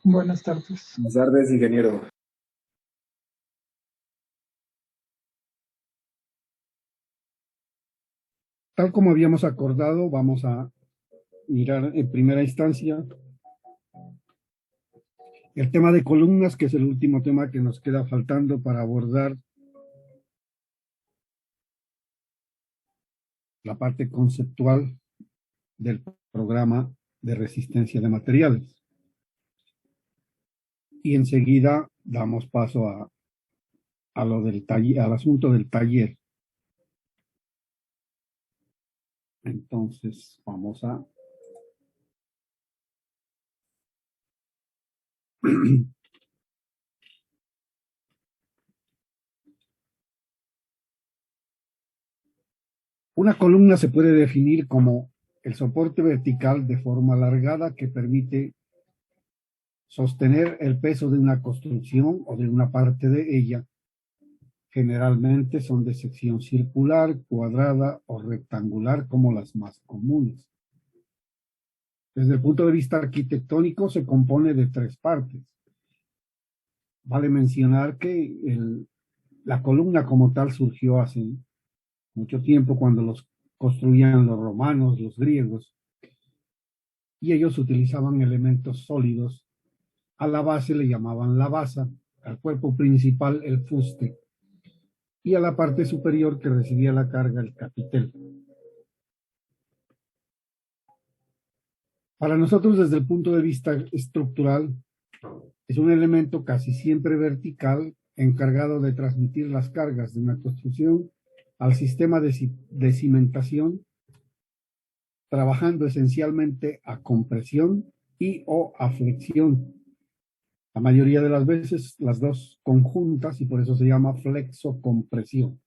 Buenas tardes. Buenas tardes, ingeniero. Tal como habíamos acordado, vamos a mirar en primera instancia el tema de columnas, que es el último tema que nos queda faltando para abordar la parte conceptual del programa de resistencia de materiales. Y enseguida damos paso a lo del taller, al asunto del taller. Entonces, vamos a una columna se puede definir como el soporte vertical de forma alargada que permite sostener el peso de una construcción o de una parte de ella. Generalmente son de sección circular, cuadrada o rectangular como las más comunes. Desde el punto de vista arquitectónico se compone de tres partes. Vale mencionar que la columna como tal surgió hace mucho tiempo cuando los construían los romanos, los griegos, y ellos utilizaban elementos sólidos. A la base le llamaban la basa, al cuerpo principal el fuste, y a la parte superior que recibía la carga el capitel. Para nosotros, desde el punto de vista estructural, es un elemento casi siempre vertical encargado de transmitir las cargas de una construcción al sistema de cimentación, trabajando esencialmente a compresión y o a flexión. La mayoría de las veces las dos conjuntas y por eso se llama flexocompresión.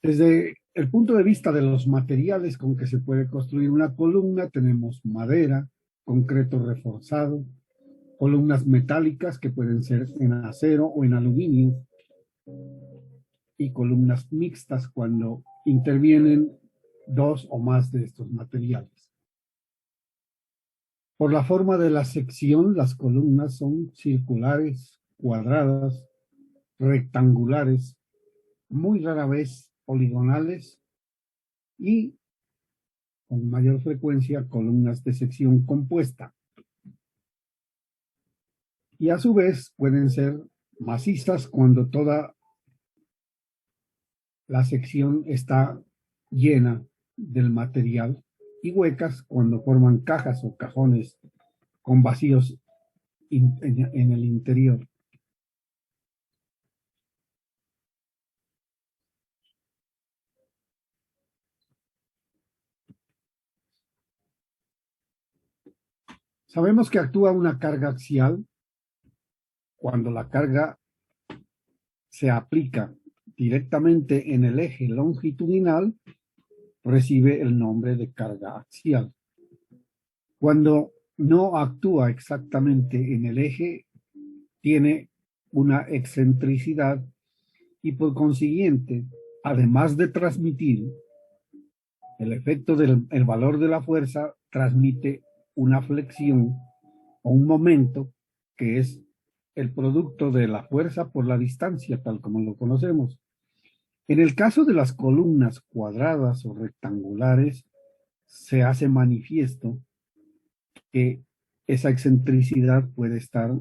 Desde el punto de vista de los materiales con que se puede construir una columna, tenemos madera, concreto reforzado, columnas metálicas que pueden ser en acero o en aluminio, y columnas mixtas cuando intervienen dos o más de estos materiales. Por la forma de la sección, las columnas son circulares, cuadradas, rectangulares, muy rara vez poligonales y con mayor frecuencia columnas de sección compuesta. Y a su vez pueden ser macizas cuando toda la sección está llena del material y huecas cuando forman cajas o cajones con vacíos en el interior. Sabemos que actúa una carga axial cuando la carga se aplica directamente en el eje longitudinal, recibe el nombre de carga axial. Cuando no actúa exactamente en el eje, tiene una excentricidad y por consiguiente, además de transmitir el efecto del valor de la fuerza, transmite una flexión o un momento que es el producto de la fuerza por la distancia, tal como lo conocemos. En el caso de las columnas cuadradas o rectangulares, se hace manifiesto que esa excentricidad puede estar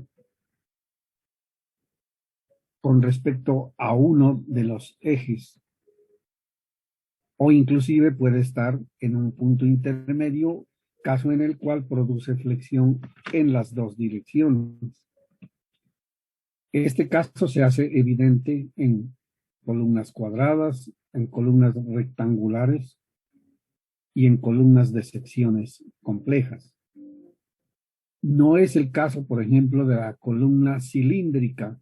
con respecto a uno de los ejes o inclusive puede estar en un punto intermedio, caso en el cual produce flexión en las dos direcciones. Este caso se hace evidente en columnas cuadradas, en columnas rectangulares y en columnas de secciones complejas. No es el caso, por ejemplo, de la columna cilíndrica,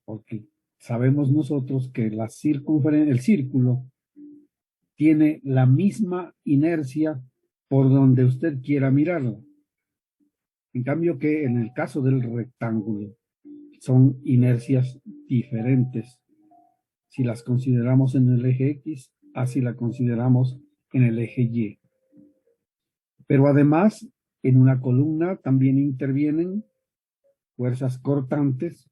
porque sabemos nosotros que el círculo tiene la misma inercia por donde usted quiera mirarlo. En cambio que en el caso del rectángulo son inercias diferentes. Si las consideramos en el eje X, así la consideramos en el eje Y. Pero además, en una columna también intervienen fuerzas cortantes,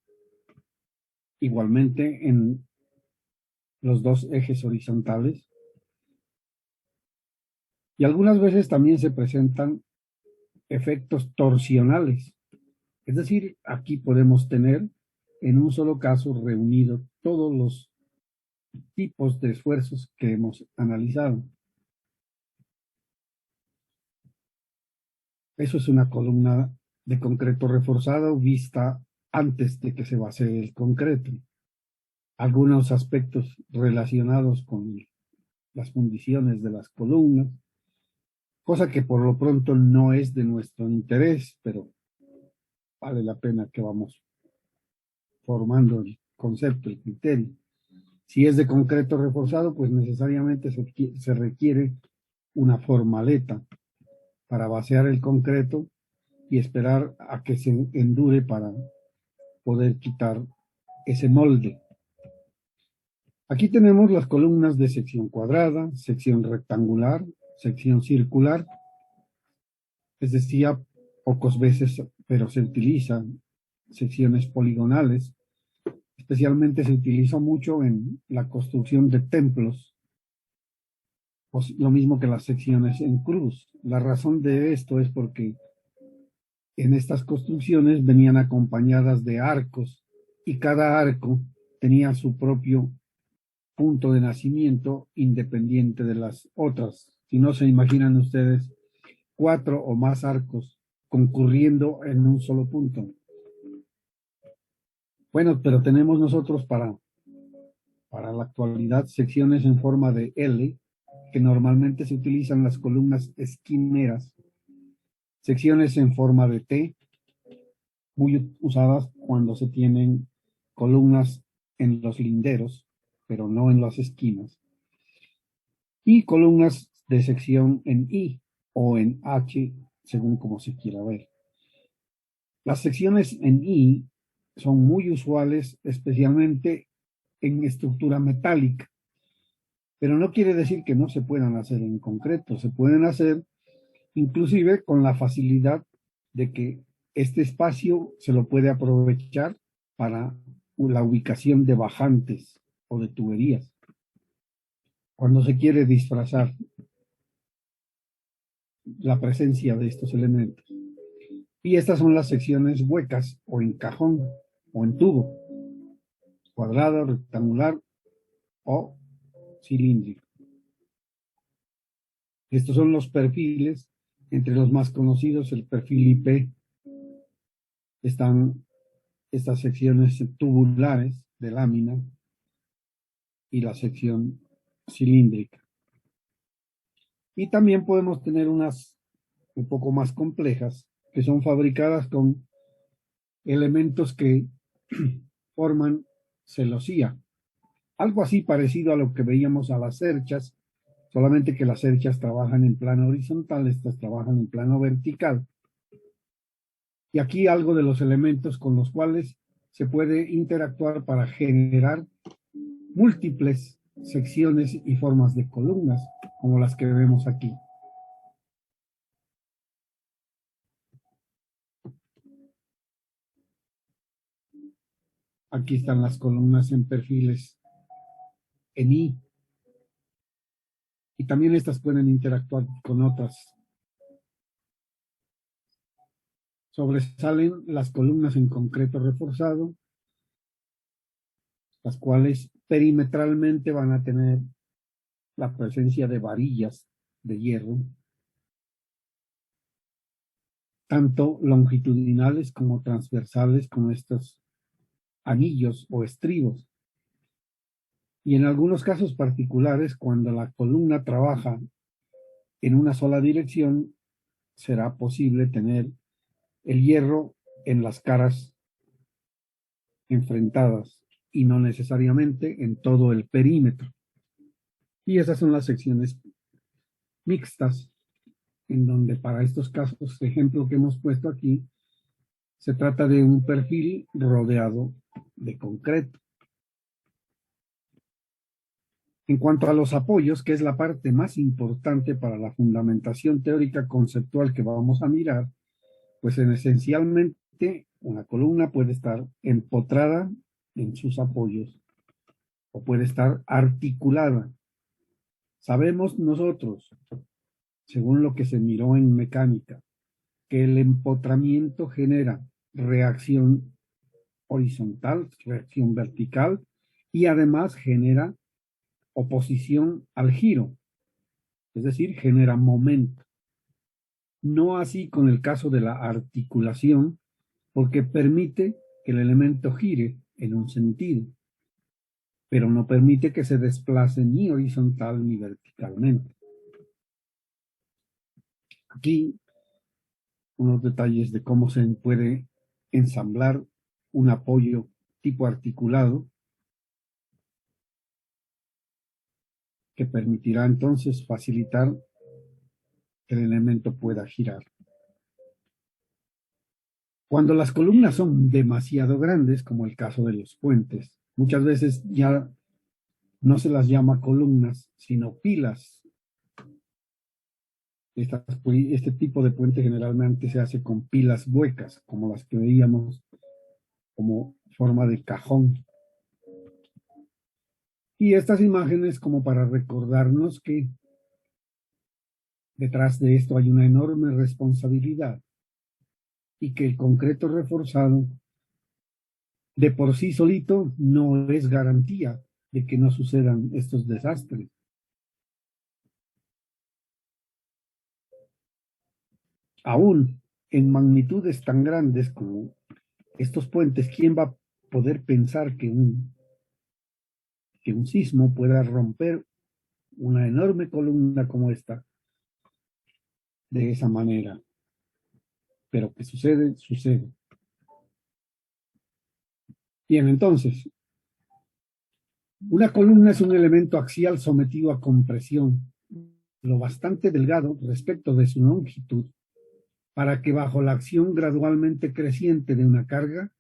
igualmente en los dos ejes horizontales. Y algunas veces también se presentan efectos torsionales. Es decir, aquí podemos tener en un solo caso reunido todos los tipos de esfuerzos que hemos analizado. Eso es una columna de concreto reforzado vista antes de que se base el concreto. Algunos aspectos relacionados con las fundiciones de las columnas, cosa que por lo pronto no es de nuestro interés, pero vale la pena que vamos formando el concepto, el criterio. Si es de concreto reforzado, pues necesariamente se requiere una formaleta para vaciar el concreto y esperar a que se endure para poder quitar ese molde. Aquí tenemos las columnas de sección cuadrada, sección rectangular, sección circular. Les decía pocas veces, pero se utilizan secciones poligonales. Especialmente se utilizó mucho en la construcción de templos, pues lo mismo que las secciones en cruz. La razón de esto es porque en estas construcciones venían acompañadas de arcos y cada arco tenía su propio punto de nacimiento independiente de las otras. Si no se imaginan ustedes 4 o más arcos concurriendo en un solo punto. Bueno, pero tenemos nosotros para la actualidad secciones en forma de L, que normalmente se utilizan las columnas esquineras, secciones en forma de T, muy usadas cuando se tienen columnas en los linderos, pero no en las esquinas, y columnas de sección en I o en H, según como se quiera ver. Las secciones en I son muy usuales, especialmente en estructura metálica, pero no quiere decir que no se puedan hacer en concreto, se pueden hacer inclusive con la facilidad de que este espacio se lo puede aprovechar para la ubicación de bajantes o de tuberías, cuando se quiere disfrazar la presencia de estos elementos. Y estas son las secciones huecas o en cajón o en tubo, cuadrado, rectangular o cilíndrico. Estos son los perfiles, entre los más conocidos, el perfil IP. Están estas secciones tubulares de lámina y la sección cilíndrica. Y también podemos tener unas un poco más complejas, que son fabricadas con elementos que forman celosía. Algo así parecido a lo que veíamos a las cerchas, solamente que las cerchas trabajan en plano horizontal, estas trabajan en plano vertical. Y aquí algo de los elementos con los cuales se puede interactuar para generar múltiples secciones y formas de columnas, como las que vemos aquí. Aquí están las columnas en perfiles en I. Y también estas pueden interactuar con otras. Sobresalen las columnas en concreto reforzado, las cuales perimetralmente van a tener la presencia de varillas de hierro, tanto longitudinales como transversales, con estos anillos o estribos. Y en algunos casos particulares, cuando la columna trabaja en una sola dirección, será posible tener el hierro en las caras enfrentadas y no necesariamente en todo el perímetro. Y esas son las secciones mixtas, en donde para estos casos, ejemplo que hemos puesto aquí, se trata de un perfil rodeado de concreto. En cuanto a los apoyos, que es la parte más importante para la fundamentación teórica conceptual que vamos a mirar, pues esencialmente una columna puede estar empotrada en sus apoyos o puede estar articulada. Sabemos nosotros, según lo que se miró en mecánica, que el empotramiento genera reacción horizontal, reacción vertical y además genera oposición al giro, es decir, genera momento. No así con el caso de la articulación, porque permite que el elemento gire en un sentido, pero no permite que se desplace ni horizontal ni verticalmente. Aquí unos detalles de cómo se puede ensamblar un apoyo tipo articulado que permitirá entonces facilitar que el elemento pueda girar. Cuando las columnas son demasiado grandes, como el caso de los puentes, muchas veces ya no se las llama columnas, sino pilas. Este tipo de puente generalmente se hace con pilas huecas, como las que veíamos como forma de cajón. Y estas imágenes como para recordarnos que detrás de esto hay una enorme responsabilidad y que el concreto reforzado de por sí solito no es garantía de que no sucedan estos desastres. Aún en magnitudes tan grandes como estos puentes, ¿quién va a poder pensar que un sismo pueda romper una enorme columna como esta de esa manera? Pero que sucede, sucede. Bien, entonces, una columna es un elemento axial sometido a compresión, lo bastante delgado respecto de su longitud, para que bajo la acción gradualmente creciente de una carga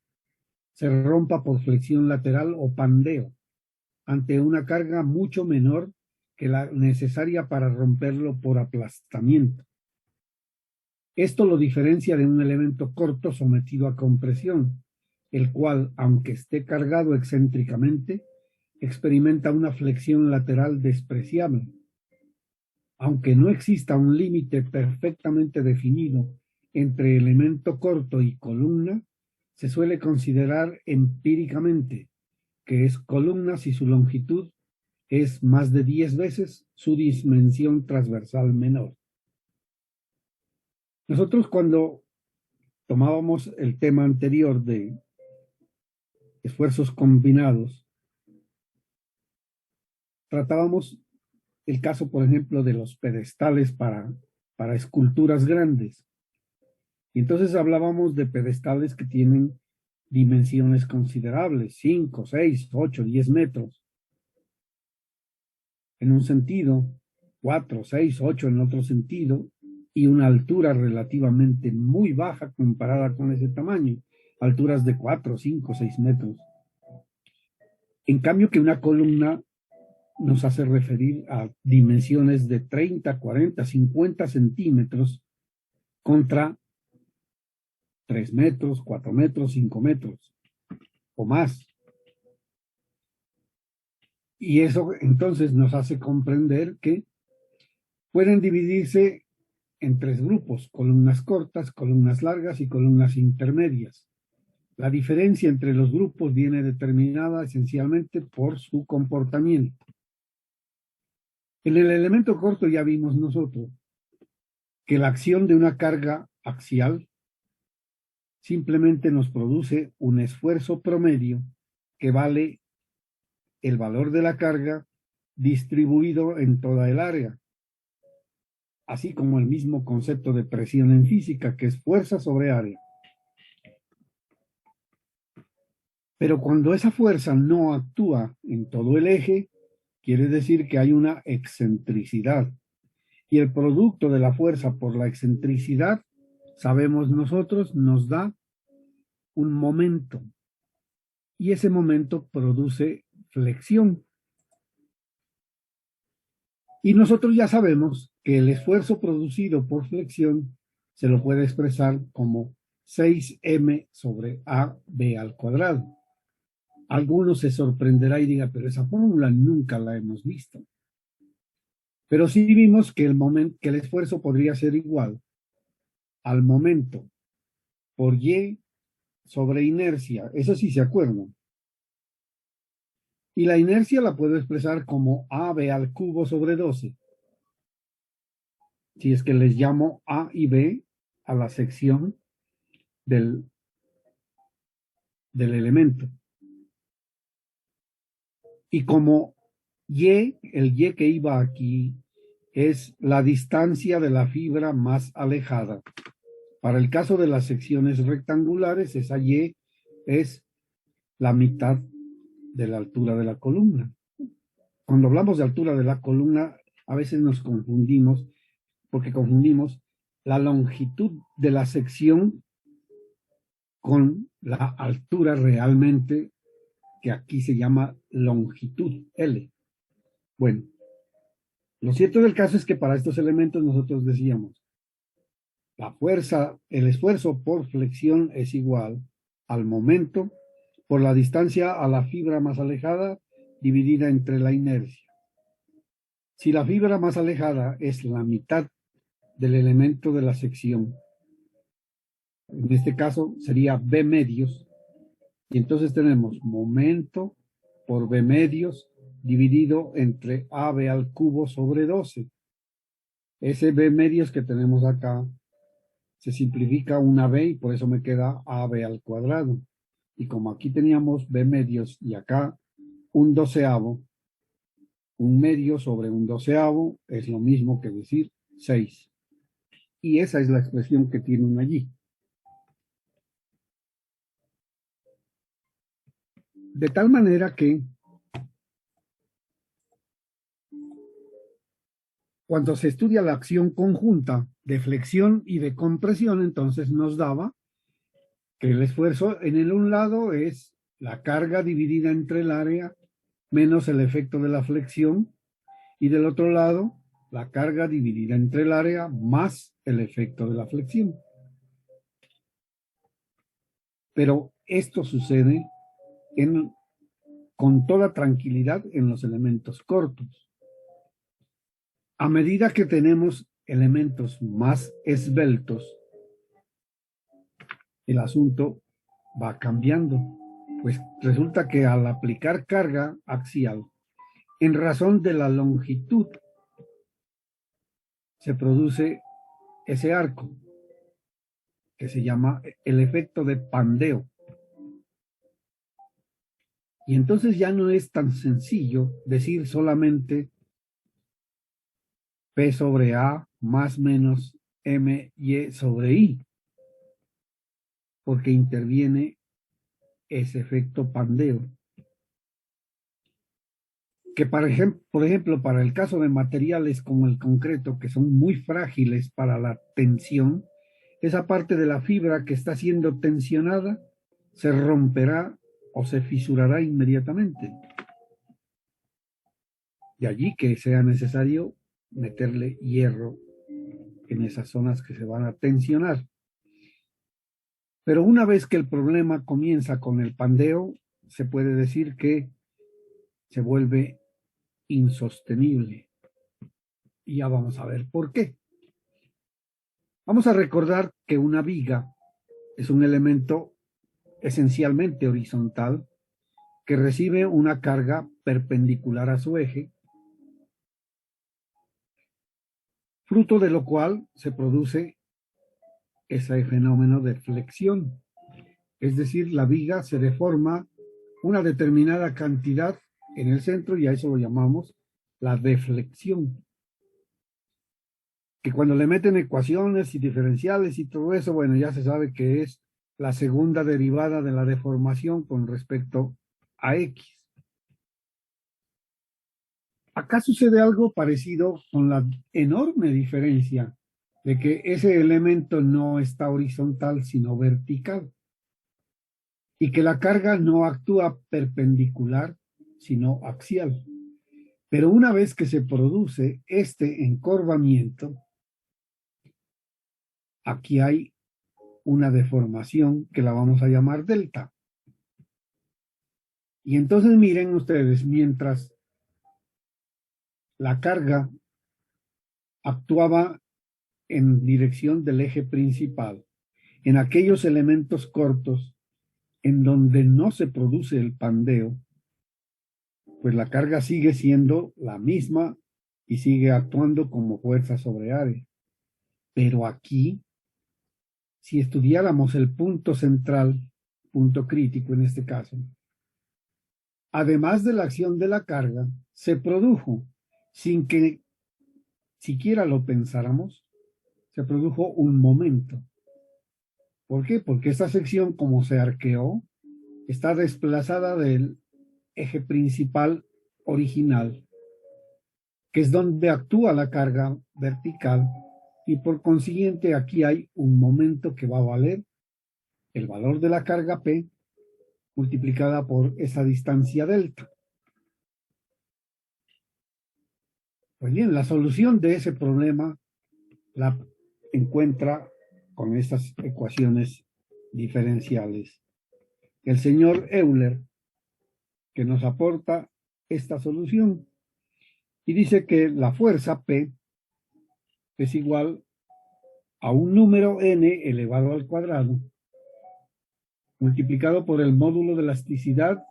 se rompa por flexión lateral o pandeo, ante una carga mucho menor que la necesaria para romperlo por aplastamiento. Esto lo diferencia de un elemento corto sometido a compresión, el cual, aunque esté cargado excéntricamente, experimenta una flexión lateral despreciable. Aunque no exista un límite perfectamente definido entre elemento corto y columna, se suele considerar empíricamente que es columna si su longitud es más de 10 veces su dimensión transversal menor. Nosotros cuando tomábamos el tema anterior de esfuerzos combinados, tratábamos el caso, por ejemplo, de los pedestales para esculturas grandes. Y entonces hablábamos de pedestales que tienen dimensiones considerables, 5, 6, 8, 10 metros en un sentido, 4, 6, 8 en otro sentido, y una altura relativamente muy baja comparada con ese tamaño, alturas de 4, 5, 6 metros. En cambio que una columna nos hace referir a dimensiones de 30, 40, 50 centímetros contra 3 metros, 4 metros, 5 metros o más. Y eso entonces nos hace comprender que pueden dividirse en 3 grupos: columnas cortas, columnas largas y columnas intermedias. La diferencia entre los grupos viene determinada esencialmente por su comportamiento. En el elemento corto ya vimos nosotros que la acción de una carga axial simplemente nos produce un esfuerzo promedio que vale el valor de la carga distribuido en toda el área, así como el mismo concepto de presión en física, que es fuerza sobre área. Pero cuando esa fuerza no actúa en todo el eje, quiere decir que hay una excentricidad. Y el producto de la fuerza por la excentricidad, sabemos nosotros, nos da un momento. Y ese momento produce flexión. Y nosotros ya sabemos que el esfuerzo producido por flexión se lo puede expresar como 6m sobre AB al cuadrado. Algunos se sorprenderá y diga, pero esa fórmula nunca la hemos visto. Pero sí vimos que el esfuerzo podría ser igual al momento por Y sobre inercia. Eso sí se acuerdan. Y la inercia la puedo expresar como AB al cubo sobre 12. Si es que les llamo A y B a la sección del elemento. Y como el Y que iba aquí es la distancia de la fibra más alejada. Para el caso de las secciones rectangulares, esa Y es la mitad de la altura de la columna. Cuando hablamos de altura de la columna, a veces nos confundimos, porque confundimos la longitud de la sección con la altura realmente, que aquí se llama longitud, L. Bueno, lo cierto del caso es que para estos elementos nosotros decíamos, la fuerza, el esfuerzo por flexión es igual al momento por la distancia a la fibra más alejada dividida entre la inercia. Si la fibra más alejada es la mitad del elemento de la sección, en este caso sería B medios, y entonces tenemos momento por B medios dividido entre AB al cubo sobre 12. Ese B medios que tenemos acá se simplifica una B y por eso me queda AB al cuadrado. Y como aquí teníamos B medios y acá un doceavo, un medio sobre un doceavo es lo mismo que decir 6. Y esa es la expresión que tienen allí. De tal manera que cuando se estudia la acción conjunta de flexión y de compresión, entonces nos daba que el esfuerzo en el un lado es la carga dividida entre el área menos el efecto de la flexión, y del otro lado la carga dividida entre el área más el efecto de la flexión. Pero esto sucede con toda tranquilidad en los elementos cortos. A medida que tenemos elementos más esbeltos, el asunto va cambiando. Pues resulta que al aplicar carga axial, en razón de la longitud, se produce ese arco, que se llama el efecto de pandeo. Y entonces ya no es tan sencillo decir solamente P sobre A más menos MY sobre I, porque interviene ese efecto pandeo. Que por ejemplo, para el caso de materiales como el concreto, que son muy frágiles para la tensión, esa parte de la fibra que está siendo tensionada se romperá o se fisurará inmediatamente. De allí que sea necesario meterle hierro en esas zonas que se van a tensionar. Pero una vez que el problema comienza con el pandeo, se puede decir que se vuelve insostenible. Y ya vamos a ver por qué. Vamos a recordar que una viga es un elemento esencialmente horizontal que recibe una carga perpendicular a su eje, fruto de lo cual se produce ese fenómeno de flexión. Es decir, la viga se deforma una determinada cantidad en el centro y a eso lo llamamos la deflexión. Que cuando le meten ecuaciones y diferenciales y todo eso, bueno, ya se sabe que es la segunda derivada de la deformación con respecto a X. Acá sucede algo parecido con la enorme diferencia de que ese elemento no está horizontal sino vertical y que la carga no actúa perpendicular sino axial. Pero una vez que se produce este encorvamiento, aquí hay una deformación que la vamos a llamar delta. Y entonces miren ustedes, mientras la carga actuaba en dirección del eje principal, en aquellos elementos cortos en donde no se produce el pandeo, pues la carga sigue siendo la misma y sigue actuando como fuerza sobre área. Pero aquí, si estudiáramos el punto central, punto crítico en este caso, además de la acción de la carga, se produjo, sin que siquiera lo pensáramos, se produjo un momento. ¿Por qué? Porque esta sección, como se arqueó, está desplazada del eje principal original, que es donde actúa la carga vertical, y por consiguiente aquí hay un momento que va a valer el valor de la carga P multiplicada por esa distancia delta. Pues bien, la solución de ese problema la encuentra con estas ecuaciones diferenciales. El señor Euler, que nos aporta esta solución, y dice que la fuerza P es igual a un número n elevado al cuadrado multiplicado por el módulo de elasticidad,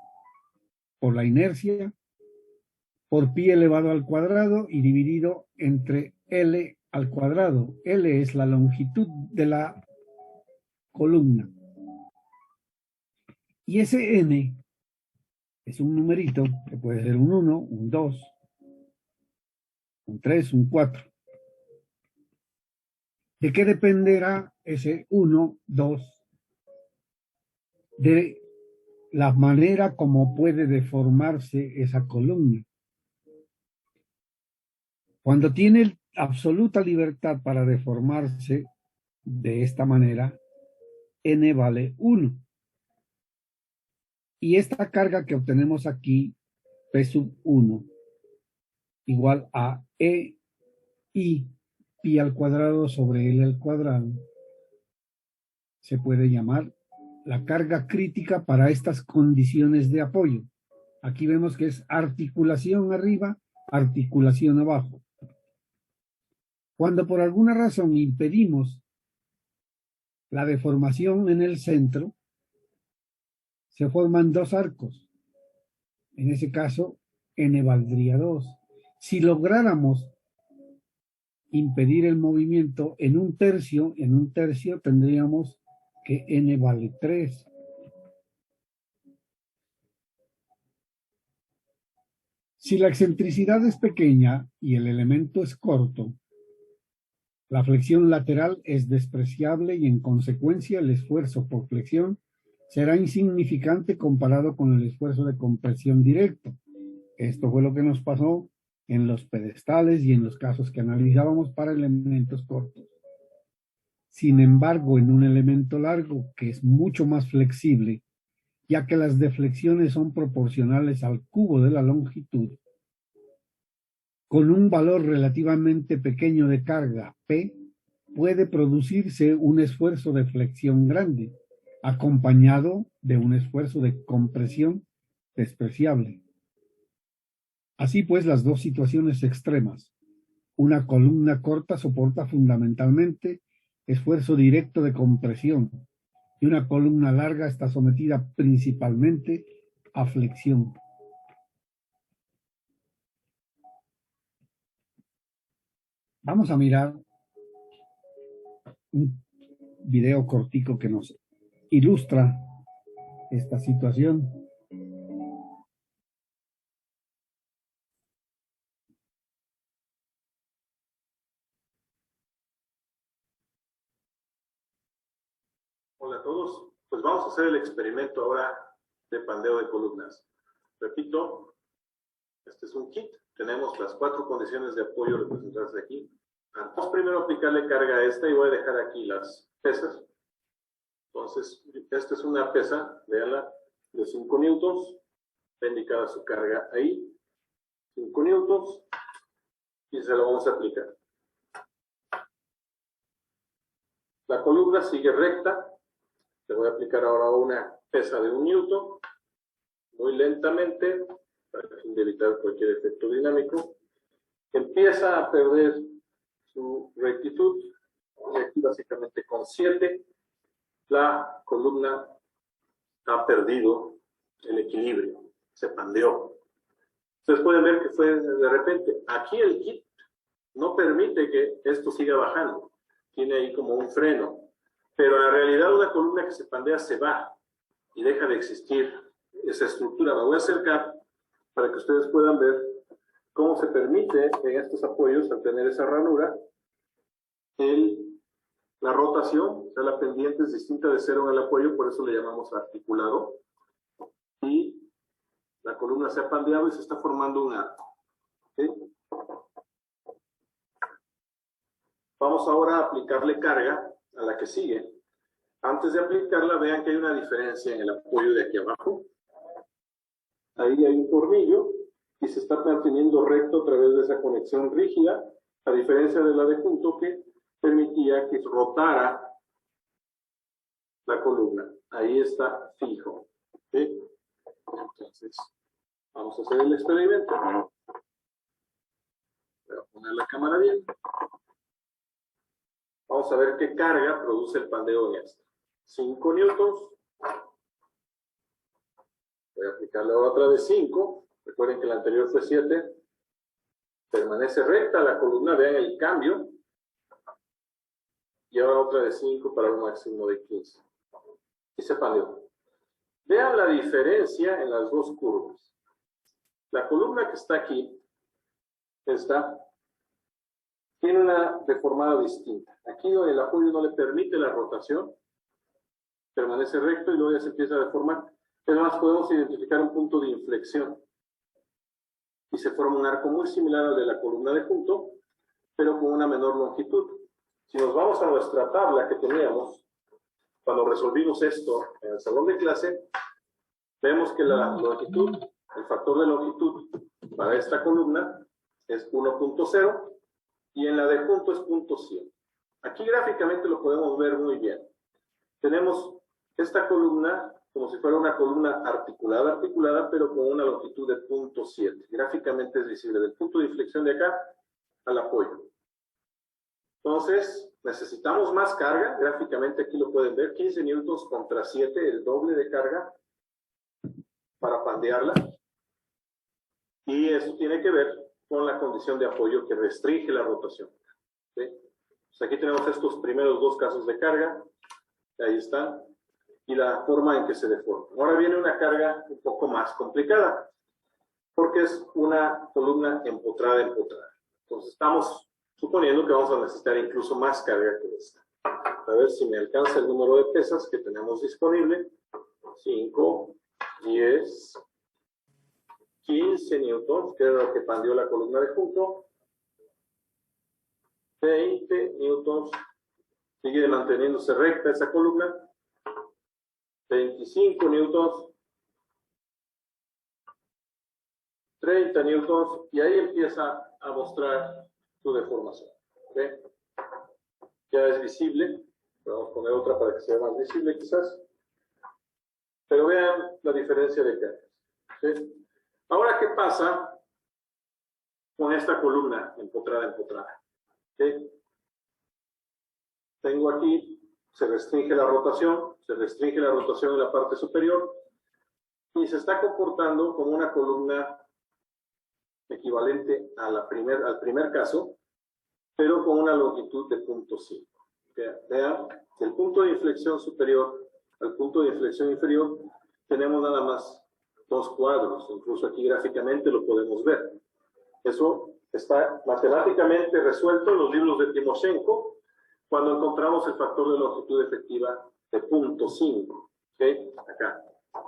por la inercia, por pi elevado al cuadrado y dividido entre L al cuadrado. L es la longitud de la columna. Y ese n es un numerito que puede ser un 1, un 2, un 3, un 4. ¿De qué dependerá ese 1, 2? De la manera como puede deformarse esa columna. Cuando tiene absoluta libertad para deformarse de esta manera, n vale 1. Y esta carga que obtenemos aquí, P sub 1, igual a E I pi al cuadrado sobre L al cuadrado, se puede llamar la carga crítica para estas condiciones de apoyo. Aquí vemos que es articulación arriba, articulación abajo. Cuando por alguna razón impedimos la deformación en el centro, se forman dos arcos. En ese caso, n valdría 2. Si lográramos impedir el movimiento en un tercio tendríamos que n vale 3. Si la excentricidad es pequeña y el elemento es corto, la flexión lateral es despreciable y en consecuencia el esfuerzo por flexión será insignificante comparado con el esfuerzo de compresión directo. Esto fue lo que nos pasó en los pedestales y en los casos que analizábamos para elementos cortos. Sin embargo, en un elemento largo que es mucho más flexible, ya que las deflexiones son proporcionales al cubo de la longitud, con un valor relativamente pequeño de carga P, puede producirse un esfuerzo de flexión grande, acompañado de un esfuerzo de compresión despreciable. Así pues, las dos situaciones extremas. Una columna corta soporta fundamentalmente esfuerzo directo de compresión y una columna larga está sometida principalmente a flexión. Vamos a mirar un video cortico que nos ilustra esta situación. Hola a todos, pues vamos a hacer el experimento ahora de pandeo de columnas. Repito, este es un kit, tenemos las 4 condiciones de apoyo representadas aquí. Vamos primero a aplicarle carga a esta y voy a dejar aquí las pesas. Entonces, esta es una pesa, véanla, de 5 newtons, está indicada su carga ahí. 5 newtons y se lo vamos a aplicar. La columna sigue recta. Le voy a aplicar ahora una pesa de 1 newton, muy lentamente, para evitar cualquier efecto dinámico. Empieza a perder su rectitud, y aquí básicamente con 7, la columna ha perdido el equilibrio, se pandeó. Ustedes pueden ver que fue de repente. Aquí el kit no permite que esto siga bajando, tiene ahí como un freno, pero en la realidad una columna que se pandea se va y deja de existir esa estructura. Me voy a acercar para que ustedes puedan ver cómo se permite en estos apoyos, al tener esa ranura, la rotación, o sea, la pendiente es distinta de cero en el apoyo, por eso le llamamos articulado, y la columna se ha pandeado y se está formando un arco. ¿Okay? Vamos ahora a aplicarle carga a la que sigue. Antes de aplicarla, vean que hay una diferencia en el apoyo de aquí abajo. Ahí hay un tornillo y se está manteniendo recto a través de esa conexión rígida, a diferencia de la de junto que permitía que rotara la columna. Ahí está fijo. ¿Okay? Entonces, vamos a hacer el experimento. Voy a poner la cámara bien. Vamos a ver qué carga produce el pandeo en esta. 5 newtons. Voy a aplicarle otra de 5. Recuerden que la anterior fue 7. Permanece recta la columna. Vean el cambio. Y ahora otra de 5 para un máximo de 15. Y se pandeó. Vean la diferencia en las dos curvas. La columna que está aquí, tiene una deformada distinta. Aquí donde el apoyo no le permite la rotación, permanece recto y luego ya se empieza a deformar. Además podemos identificar un punto de inflexión. Y se forma un arco muy similar al de la columna de junto, pero con una menor longitud. Si nos vamos a nuestra tabla que teníamos, cuando resolvimos esto en el salón de clase, vemos que la longitud, el factor de longitud para esta columna es 1.0 y en la de junto es 0.100. Aquí gráficamente lo podemos ver muy bien. Tenemos esta columna como si fuera una columna articulada, pero con una longitud de 0.7. Gráficamente es visible del punto de inflexión de acá al apoyo. Entonces, necesitamos más carga. Gráficamente aquí lo pueden ver, 15 newtons contra 7, el doble de carga para pandearla. Y eso tiene que ver con la condición de apoyo que restringe la rotación. ¿Sí? Pues aquí tenemos estos primeros dos casos de carga. Ahí están. Y la forma en que se deforma. Ahora viene una carga un poco más complicada, porque es una columna empotrada. Entonces estamos suponiendo que vamos a necesitar incluso más carga que esta. A ver si me alcanza el número de pesas que tenemos disponible. 5, 10, 15 newtons, que era lo que pandeó la columna de junto. 20 newtons. Sigue manteniéndose recta esa columna. 25 newtons, 30 newtons, y ahí empieza a mostrar su deformación. ¿Okay? Ya es visible, vamos a poner otra para que sea más visible quizás, pero vean la diferencia de cargas. ¿Sí? Ahora, ¿qué pasa con esta columna empotrada? ¿Sí? Tengo aquí, se restringe la rotación en la parte superior y se está comportando como una columna equivalente a al primer caso, pero con una longitud de 0.5. Vean, del punto de inflexión superior al punto de inflexión inferior tenemos nada más 2 cuadros, incluso aquí gráficamente lo podemos ver. Eso está matemáticamente resuelto en los libros de Timoshenko, cuando encontramos el factor de longitud efectiva de 0.5, ¿okay? Acá,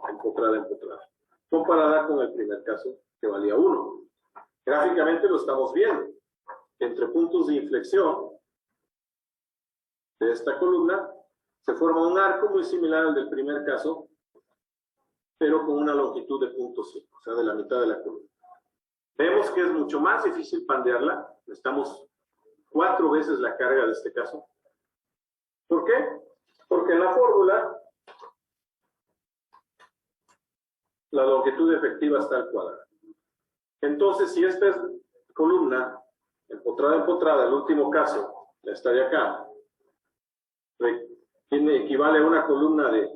empotrada, comparada con el primer caso que valía 1. Gráficamente lo estamos viendo. Entre puntos de inflexión de esta columna se forma un arco muy similar al del primer caso, pero con una longitud de 0.5, o sea, de la mitad de la columna. Vemos que es mucho más difícil pandearla. Necesitamos 4 veces la carga de este caso. ¿Por qué? Porque en la fórmula la longitud efectiva está al cuadrado. Entonces, si esta es columna empotrada, el último caso, esta de acá, equivale a una columna de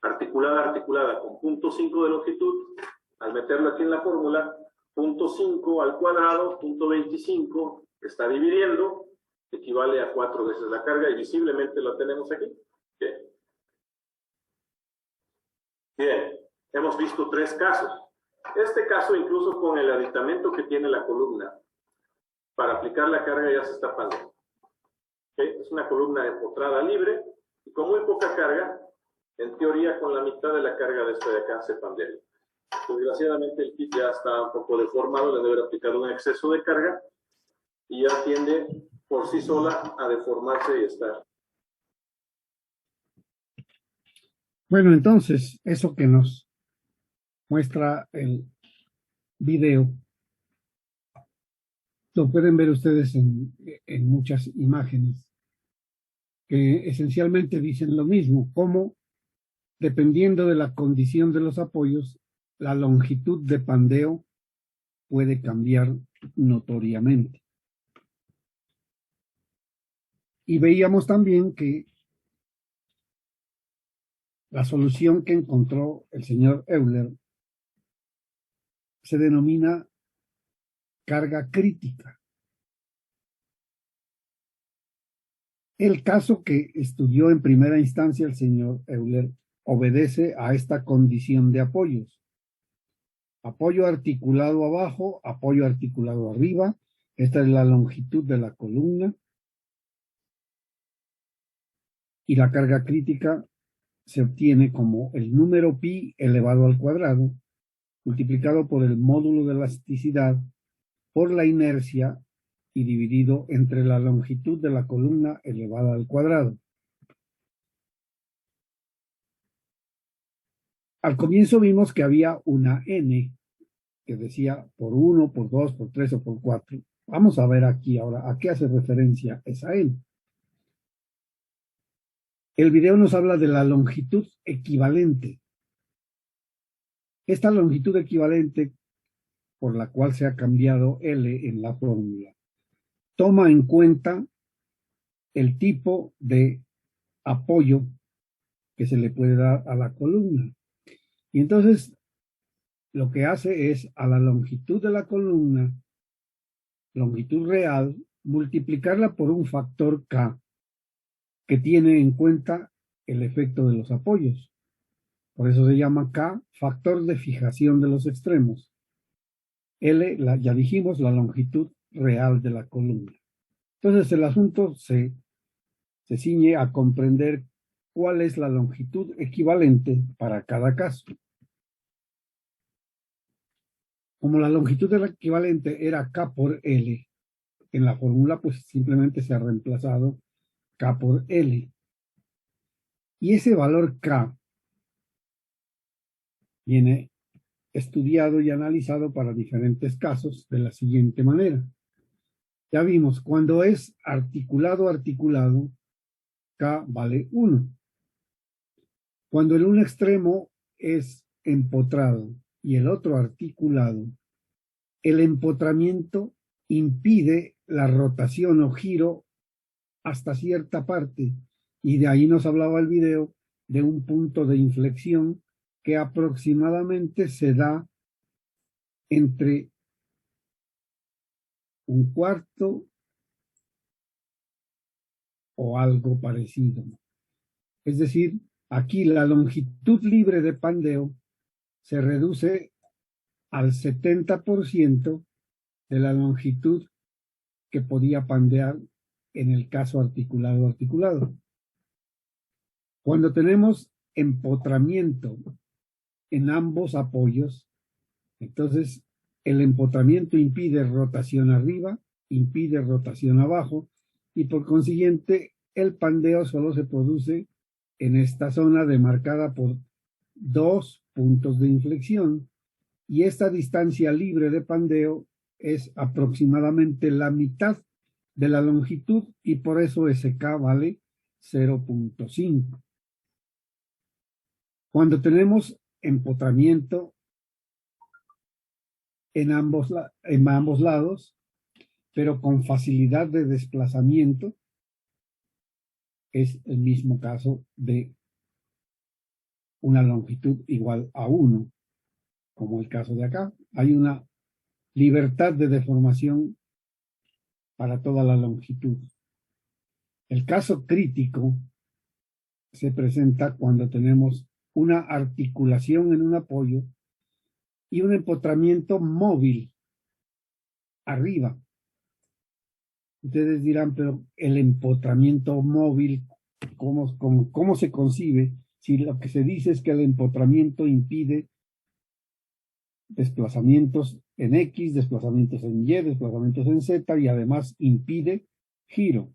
articulada con 0.5 de longitud. Al meterlo aquí en la fórmula, 0.5 al cuadrado, 0.25, está dividiendo, equivale a 4 veces la carga y visiblemente lo tenemos aquí. Bien. Bien, hemos visto 3 casos. Este caso, incluso con el aditamento que tiene la columna, para aplicar la carga ya se está pandeando. Es una columna empotrada libre y con muy poca carga, en teoría con la mitad de la carga de esta de acá se pandea. Desgraciadamente el kit ya está un poco deformado, le debe haber aplicado un exceso de carga y ya tiende por sí sola a deformarse y estar. Bueno, entonces, eso que nos muestra el video, lo pueden ver ustedes en muchas imágenes, que esencialmente dicen lo mismo, como dependiendo de la condición de los apoyos, la longitud de pandeo puede cambiar notoriamente. Y veíamos también que la solución que encontró el señor Euler se denomina carga crítica. El caso que estudió en primera instancia el señor Euler obedece a esta condición de apoyos. Apoyo articulado abajo, apoyo articulado arriba. Esta es la longitud de la columna. Y la carga crítica se obtiene como el número pi elevado al cuadrado, multiplicado por el módulo de elasticidad, por la inercia y dividido entre la longitud de la columna elevada al cuadrado. Al comienzo vimos que había una n que decía por 1, por 2, por 3 o por 4. Vamos a ver aquí ahora a qué hace referencia esa n. El video nos habla de la longitud equivalente. Esta longitud equivalente, por la cual se ha cambiado L en la fórmula, toma en cuenta el tipo de apoyo que se le puede dar a la columna. Y entonces, lo que hace es a la longitud de la columna, longitud real, multiplicarla por un factor K, que tiene en cuenta el efecto de los apoyos. Por eso se llama K, factor de fijación de los extremos. L, ya dijimos, la longitud real de la columna. Entonces el asunto se ciñe a comprender cuál es la longitud equivalente para cada caso. Como la longitud equivalente era K por L, en la fórmula pues simplemente se ha reemplazado K por L. Y ese valor K viene estudiado y analizado para diferentes casos de la siguiente manera. Ya vimos, cuando es articulado, K vale 1. Cuando el un extremo es empotrado y el otro articulado, el empotramiento impide la rotación o giro hasta cierta parte, y de ahí nos hablaba el video de un punto de inflexión que aproximadamente se da entre 1/4 o algo parecido. Es decir, aquí la longitud libre de pandeo se reduce al 70% de la longitud que podía pandear en el caso articulado. Cuando tenemos empotramiento en ambos apoyos, entonces el empotramiento impide rotación arriba, impide rotación abajo, y por consiguiente el pandeo solo se produce en esta zona demarcada por 2 puntos de inflexión, y esta distancia libre de pandeo es aproximadamente la mitad de la longitud y por eso SK vale 0.5. Cuando tenemos empotramiento en ambos lados, pero con facilidad de desplazamiento, es el mismo caso de una longitud igual a 1, como el caso de acá. Hay una libertad de deformación para toda la longitud. El caso crítico se presenta cuando tenemos una articulación en un apoyo y un empotramiento móvil arriba. Ustedes dirán, pero el empotramiento móvil, ¿cómo se concibe? Si lo que se dice es que el empotramiento impide desplazamientos en X, desplazamientos en Y, desplazamientos en Z y además impide giro.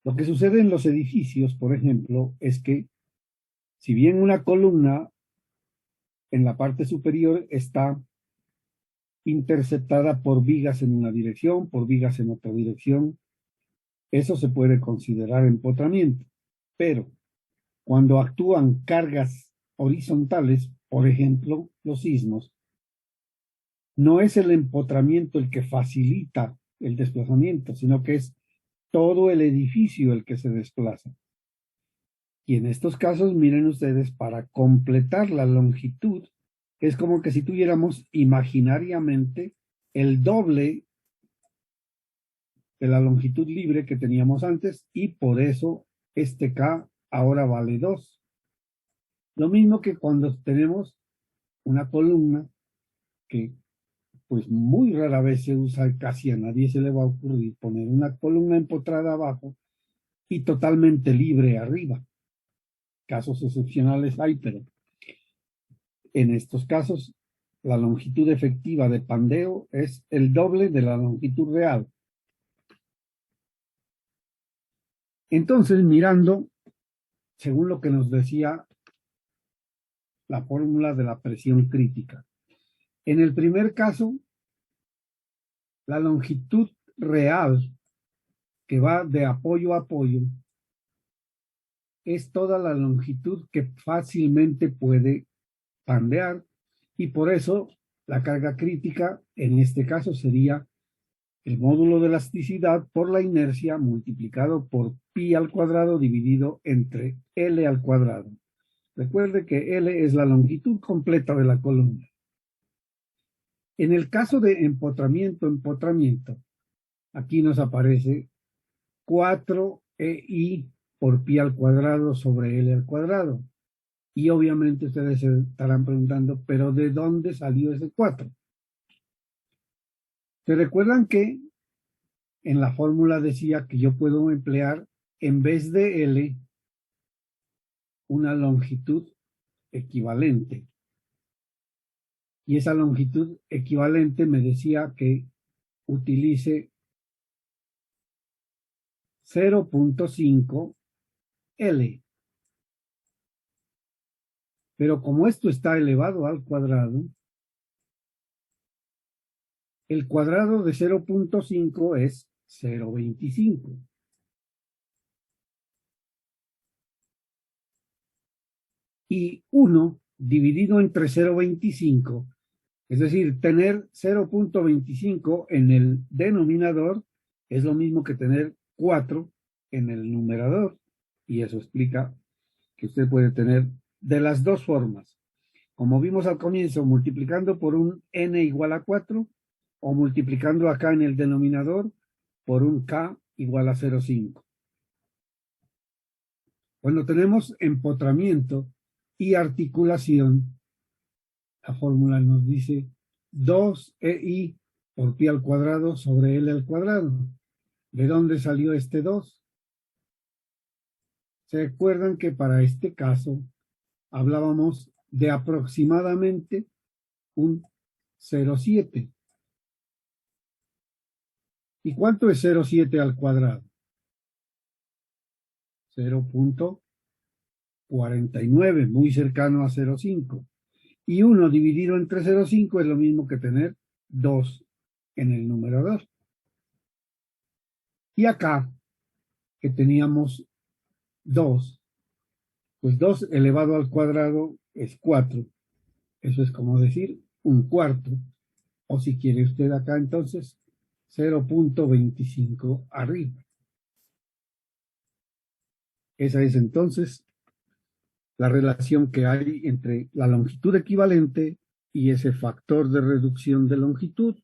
Lo que sucede en los edificios, por ejemplo, es que si bien una columna en la parte superior está interceptada por vigas en una dirección, por vigas en otra dirección, eso se puede considerar empotramiento. Pero cuando actúan cargas horizontales, por ejemplo, los sismos, no es el empotramiento el que facilita el desplazamiento, sino que es todo el edificio el que se desplaza. Y en estos casos, miren ustedes, para completar la longitud, es como que si tuviéramos imaginariamente el doble de la longitud libre que teníamos antes y por eso este K ahora vale 2. Lo mismo que cuando tenemos una columna que pues muy rara vez se usa, casi a nadie se le va a ocurrir poner una columna empotrada abajo y totalmente libre arriba. Casos excepcionales hay, pero en estos casos la longitud efectiva de pandeo es el doble de la longitud real. Entonces, mirando, según lo que nos decía la fórmula de la presión crítica, en el primer caso, la longitud real que va de apoyo a apoyo es toda la longitud que fácilmente puede pandear y por eso la carga crítica en este caso sería el módulo de elasticidad por la inercia multiplicado por pi al cuadrado dividido entre L al cuadrado. Recuerde que L es la longitud completa de la columna. En el caso de empotramiento, aquí nos aparece 4EI por pi al cuadrado sobre L al cuadrado. Y obviamente ustedes se estarán preguntando, ¿pero de dónde salió ese 4? ¿Se recuerdan que en la fórmula decía que yo puedo emplear en vez de L una longitud equivalente? Y esa longitud equivalente me decía que utilice 0.5 L. Pero como esto está elevado al cuadrado, el cuadrado de 0.5 es 0.25. Y 1 dividido entre 0.25, es decir, tener 0.25 en el denominador es lo mismo que tener 4 en el numerador. Y eso explica que usted puede tener de las dos formas. Como vimos al comienzo, multiplicando por un n igual a 4 o multiplicando acá en el denominador por un k igual a 0.5. Cuando tenemos empotramiento y articulación, la fórmula nos dice 2EI por pi al cuadrado sobre L al cuadrado. ¿De dónde salió este 2? ¿Se acuerdan que para este caso hablábamos de aproximadamente un 0.7? ¿Y cuánto es 0.7 al cuadrado? 0.49, muy cercano a 0.5. Y 1 dividido entre 0.5 es lo mismo que tener 2 en el número 2. Y acá, que teníamos 2, pues 2 elevado al cuadrado es 4. Eso es como decir un cuarto. O si quiere usted acá entonces, 0.25 arriba. Esa es entonces la relación que hay entre la longitud equivalente y ese factor de reducción de longitud,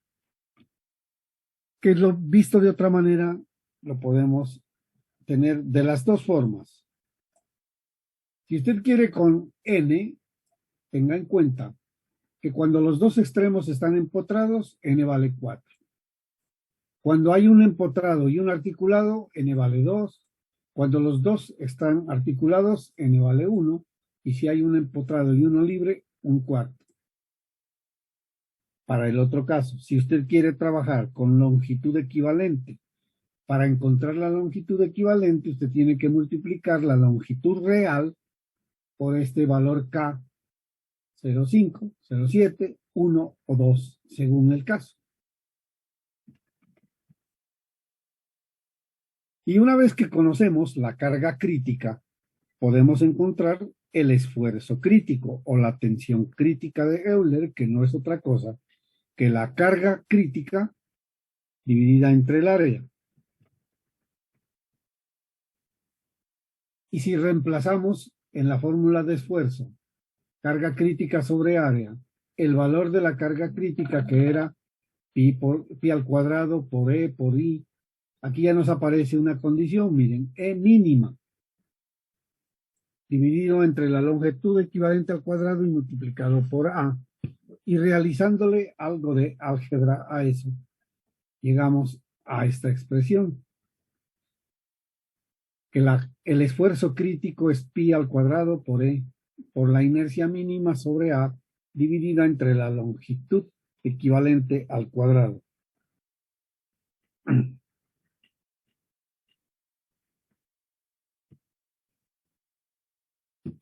que lo visto de otra manera lo podemos tener de las dos formas. Si usted quiere con n, tenga en cuenta que cuando los dos extremos están empotrados, n vale 4. Cuando hay un empotrado y un articulado, n vale 2. Cuando los dos están articulados, n vale 1. Y si hay un empotrado y uno libre, un cuarto. Para el otro caso, si usted quiere trabajar con longitud equivalente, para encontrar la longitud equivalente, usted tiene que multiplicar la longitud real por este valor K, 0,5, 0,7, 1 o 2, según el caso. Y una vez que conocemos la carga crítica, podemos encontrar el esfuerzo crítico o la tensión crítica de Euler, que no es otra cosa que la carga crítica dividida entre el área. Y si reemplazamos en la fórmula de esfuerzo carga crítica sobre área, el valor de la carga crítica, que era pi al cuadrado por E por I, aquí ya nos aparece una condición, miren, E mínima, dividido entre la longitud equivalente al cuadrado y multiplicado por A. Y realizándole algo de álgebra a eso, llegamos a esta expresión, que el esfuerzo crítico es pi al cuadrado por E, por la inercia mínima sobre A, dividida entre la longitud equivalente al cuadrado.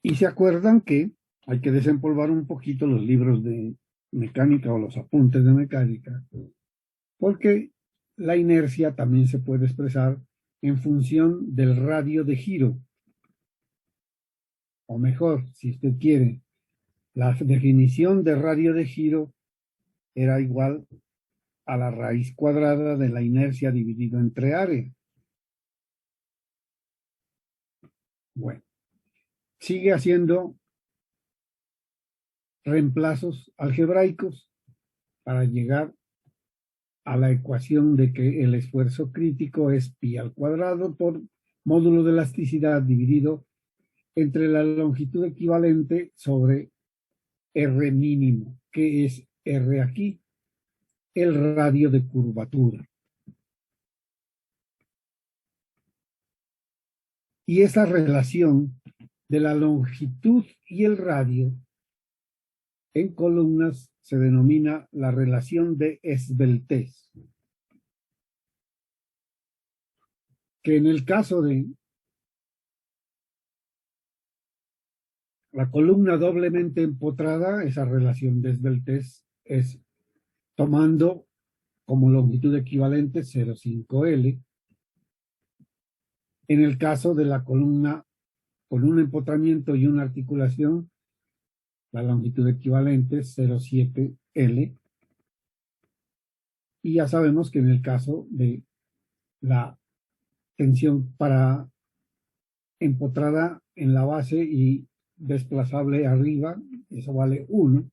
Y se acuerdan que hay que desempolvar un poquito los libros de mecánica o los apuntes de mecánica, porque la inercia también se puede expresar en función del radio de giro. O mejor, si usted quiere, la definición de radio de giro era igual a la raíz cuadrada de la inercia dividido entre área. Bueno, sigue haciendo reemplazos algebraicos para llegar a la ecuación de que el esfuerzo crítico es pi al cuadrado por módulo de elasticidad dividido entre la longitud equivalente sobre R mínimo, que es R aquí, el radio de curvatura. Y esa relación de la longitud y el radio en columnas se denomina la relación de esbeltez, que en el caso de la columna doblemente empotrada, esa relación de esbeltez es tomando como longitud equivalente 0,5L. En el caso de la columna con un empotramiento y una articulación, la longitud equivalente es 0,7L. Y ya sabemos que en el caso de la tensión para empotrada en la base y desplazable arriba, eso vale 1.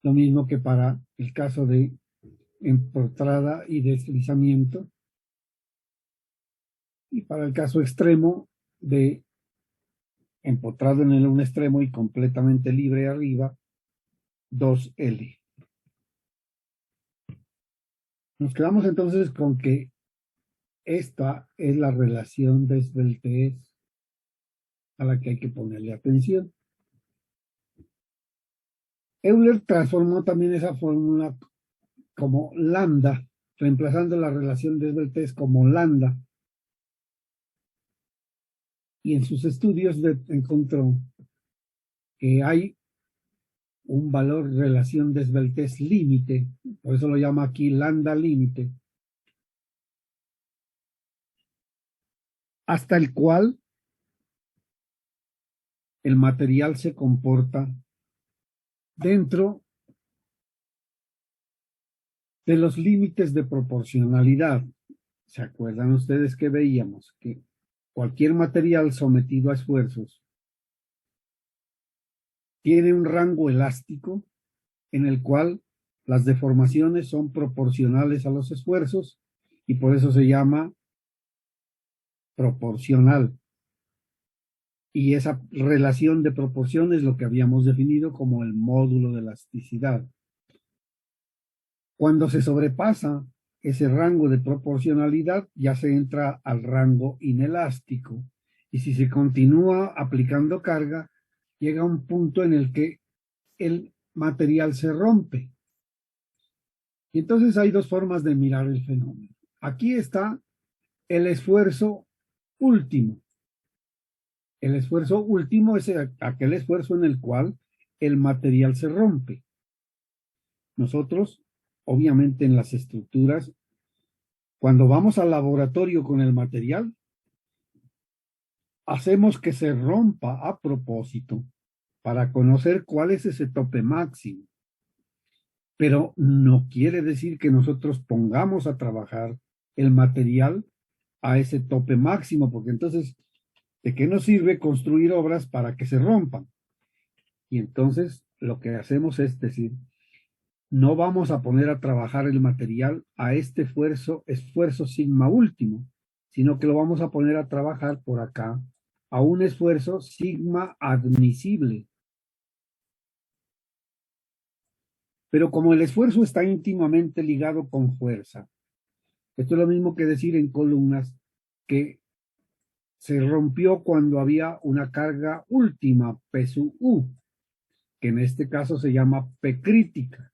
Lo mismo que para el caso de empotrada y deslizamiento. Y para el caso extremo de empotrado en un extremo y completamente libre arriba, 2L. Nos quedamos entonces con que esta es la relación de esbeltez a la que hay que ponerle atención. Euler transformó también esa fórmula como lambda, reemplazando la relación de esbeltez como lambda. Y en sus estudios encontró que hay un valor relación de esbeltez límite, por eso lo llama aquí lambda límite, hasta el cual el material se comporta dentro de los límites de proporcionalidad. ¿Se acuerdan ustedes que veíamos que cualquier material sometido a esfuerzos tiene un rango elástico en el cual las deformaciones son proporcionales a los esfuerzos y por eso se llama proporcional? Y esa relación de proporción es lo que habíamos definido como el módulo de elasticidad. Cuando se sobrepasa ese rango de proporcionalidad, ya se entra al rango inelástico. Y si se continúa aplicando carga, llega un punto en el que el material se rompe. Y entonces hay dos formas de mirar el fenómeno. Aquí está el esfuerzo último. El esfuerzo último es aquel esfuerzo en el cual el material se rompe. Nosotros, obviamente en las estructuras, cuando vamos al laboratorio con el material, hacemos que se rompa a propósito para conocer cuál es ese tope máximo. Pero no quiere decir que nosotros pongamos a trabajar el material a ese tope máximo, porque entonces, ¿de qué nos sirve construir obras para que se rompan? Y entonces lo que hacemos es decir, no vamos a poner a trabajar el material a este esfuerzo sigma último, sino que lo vamos a poner a trabajar por acá a un esfuerzo sigma admisible. Pero como el esfuerzo está íntimamente ligado con fuerza, esto es lo mismo que decir en columnas que se rompió cuando había una carga última, P sub U, que en este caso se llama P crítica.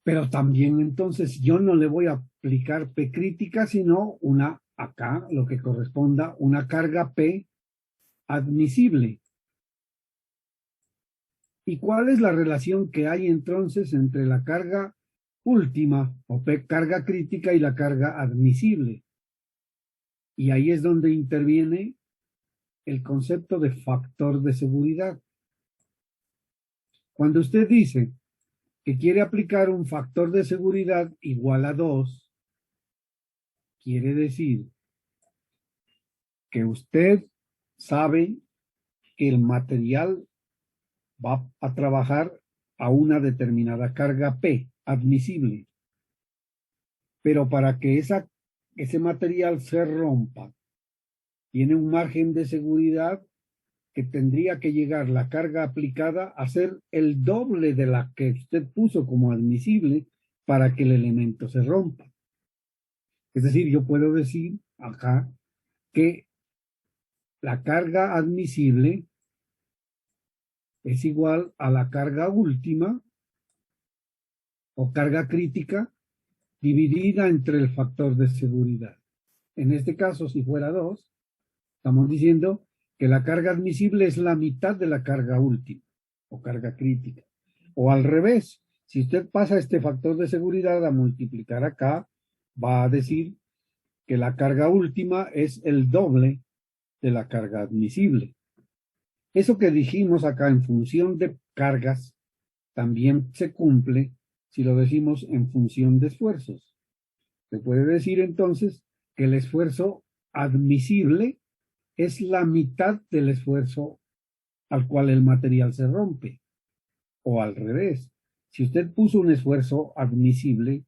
Pero también entonces yo no le voy a aplicar P crítica, sino una, acá, lo que corresponda, una carga P admisible. ¿Y cuál es la relación que hay entonces entre la carga última o P carga crítica y la carga admisible? Y ahí es donde interviene el concepto de factor de seguridad. Cuando usted dice que quiere aplicar un factor de seguridad igual a 2, quiere decir que usted sabe que el material va a trabajar a una determinada carga P, admisible. Pero para que ese material se rompa, tiene un margen de seguridad que tendría que llegar la carga aplicada a ser el doble de la que usted puso como admisible para que el elemento se rompa. Es decir, yo puedo decir acá que la carga admisible es igual a la carga última o carga crítica dividida entre el factor de seguridad. En este caso, si fuera 2, estamos diciendo que la carga admisible es la mitad de la carga última o carga crítica. O al revés, si usted pasa este factor de seguridad a multiplicar acá, va a decir que la carga última es el doble de la carga admisible. Eso que dijimos acá en función de cargas también se cumple si lo decimos en función de esfuerzos. Se puede decir entonces que el esfuerzo admisible es la mitad del esfuerzo al cual el material se rompe. O al revés, si usted puso un esfuerzo admisible,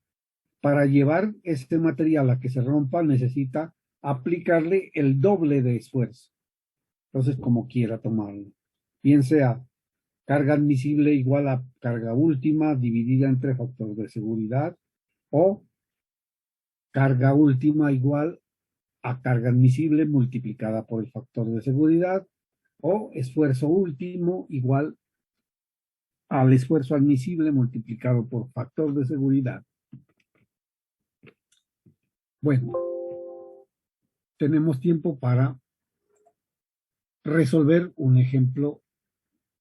para llevar este material a que se rompa necesita aplicarle el doble de esfuerzo. Entonces, como quiera tomarlo. Bien sea carga admisible igual a carga última dividida entre factor de seguridad o carga última igual a carga admisible multiplicada por el factor de seguridad o esfuerzo último igual al esfuerzo admisible multiplicado por factor de seguridad. Bueno, tenemos tiempo para resolver un ejemplo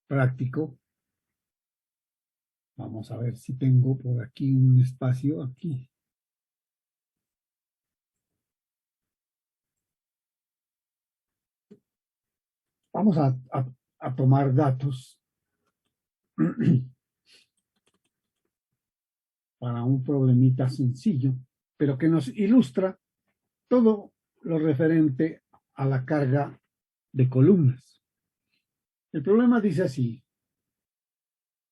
práctico. Vamos a ver si tengo por aquí un espacio aquí. Vamos a tomar datos para un problemita sencillo, pero que nos ilustra todo lo referente a la carga de columnas. El problema dice así: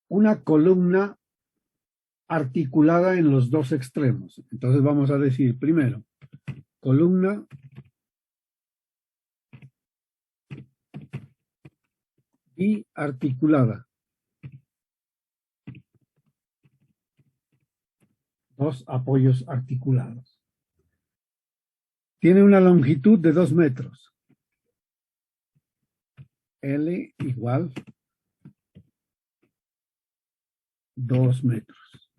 una columna articulada en los dos extremos. Entonces vamos a decir primero, columna biarticulada. Dos apoyos articulados. Tiene una longitud de 2 metros. L igual 2 metros.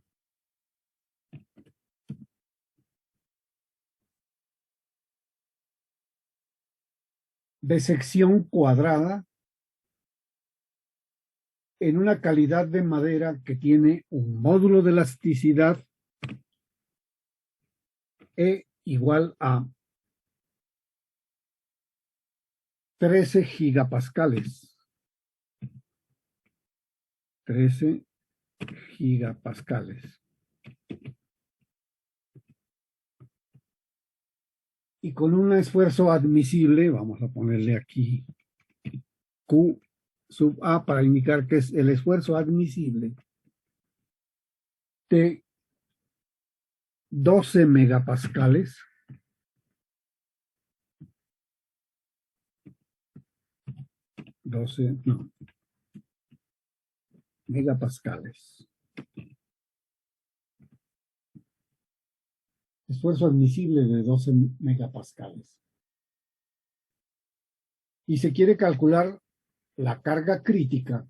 De sección cuadrada en una calidad de madera que tiene un módulo de elasticidad E igual a 13 gigapascales. 13 gigapascales. Y con un esfuerzo admisible, vamos a ponerle aquí Q sub A para indicar que es el esfuerzo admisible de 12 megapascales. 12, no, megapascales. Esfuerzo admisible de 12 megapascales. Y se quiere calcular la carga crítica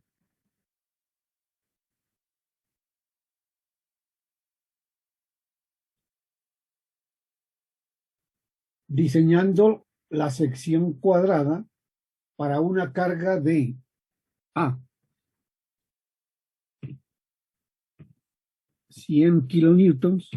diseñando la sección cuadrada para una carga de A, 100 kilonewtons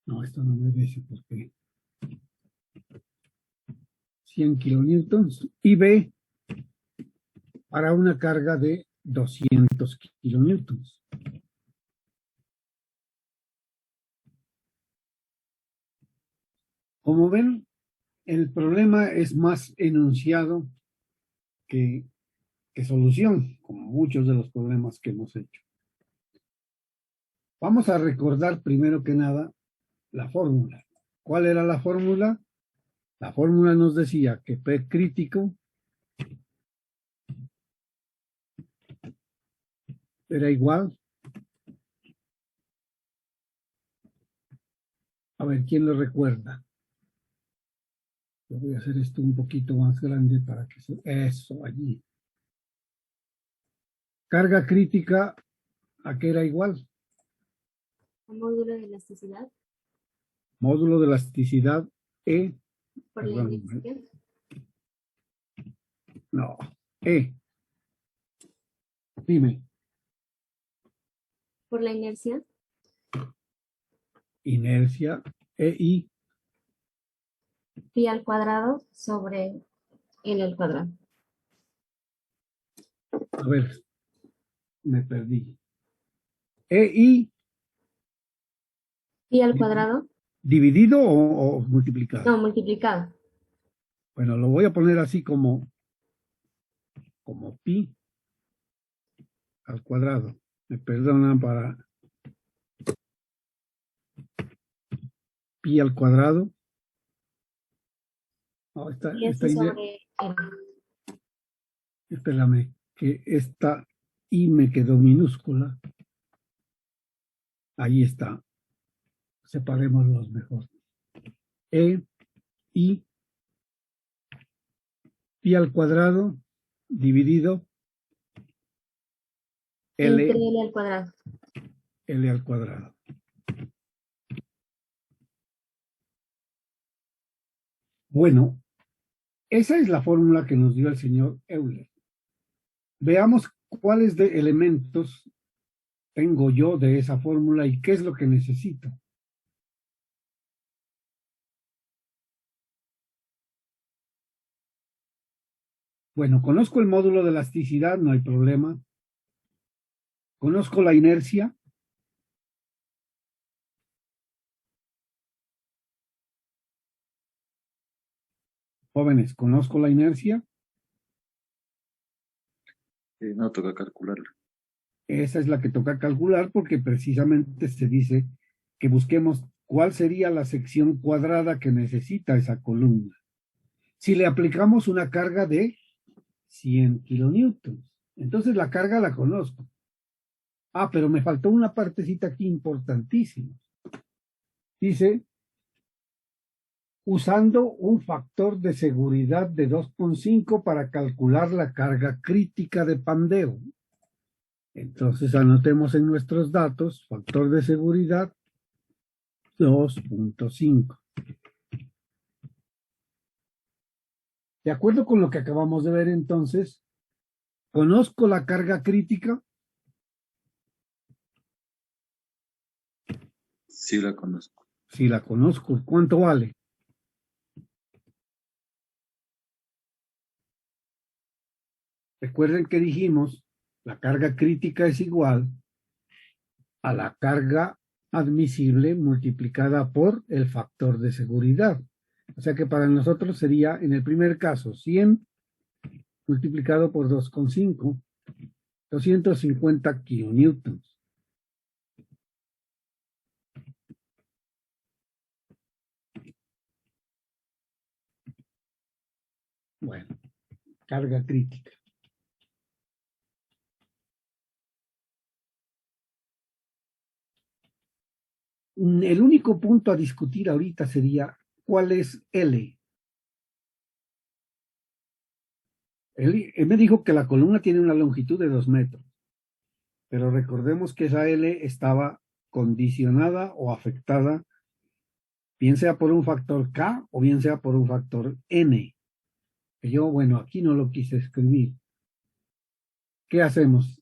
no, esto no me dice por qué 100 kilonewtons y B para una carga de 200 kilonewtons. Como ven, el problema es más enunciado que solución, como muchos de los problemas que hemos hecho. Vamos a recordar primero que nada la fórmula. ¿Cuál era la fórmula? La fórmula nos decía que P crítico era igual. A ver, ¿quién lo recuerda? Yo voy a hacer esto un poquito más grande para que se... Eso, allí. Carga crítica, ¿a qué era igual? Módulo de elasticidad. Módulo de elasticidad E. Por la inercia. No, E. Dime. Por la inercia. Inercia, EI. Pi al cuadrado sobre L al cuadrado. A ver, me perdí. EI. Pi al cuadrado. ¿Dividido o multiplicado? No, multiplicado. Bueno, lo voy a poner así como pi al cuadrado. Me perdonan para pi al cuadrado. No, esta idea, sobre L. Espérame, que esta I me quedó minúscula. Ahí está. Separémoslos mejor. E, I, pi al cuadrado dividido L, entre L al cuadrado. L al cuadrado. Bueno, esa es la fórmula que nos dio el señor Euler. Veamos cuáles de elementos tengo yo de esa fórmula y qué es lo que necesito. Bueno, conozco el módulo de elasticidad, no hay problema. Conozco la inercia. Jóvenes, conozco la inercia. No toca calcularlo. Esa es la que toca calcular porque precisamente se dice que busquemos cuál sería la sección cuadrada que necesita esa columna. Si le aplicamos una carga de 100 kilonewtons, entonces la carga la conozco. Ah, pero me faltó una partecita aquí importantísima. Dice, usando un factor de seguridad de 2,5 para calcular la carga crítica de pandeo. Entonces anotemos en nuestros datos, factor de seguridad 2,5. De acuerdo con lo que acabamos de ver entonces, ¿conozco la carga crítica? Sí la conozco. Sí la conozco. ¿Cuánto vale? Recuerden que dijimos, la carga crítica es igual a la carga admisible multiplicada por el factor de seguridad. O sea que para nosotros sería, en el primer caso, 100 multiplicado por 2,5, 250 kilonewtons. Bueno, carga crítica. El único punto a discutir ahorita sería ¿cuál es L? Él me dijo que la columna tiene una longitud de 2 metros, pero recordemos que esa L estaba condicionada o afectada, bien sea por un factor K o bien sea por un factor N. Que yo, bueno, aquí no lo quise escribir. ¿Qué hacemos?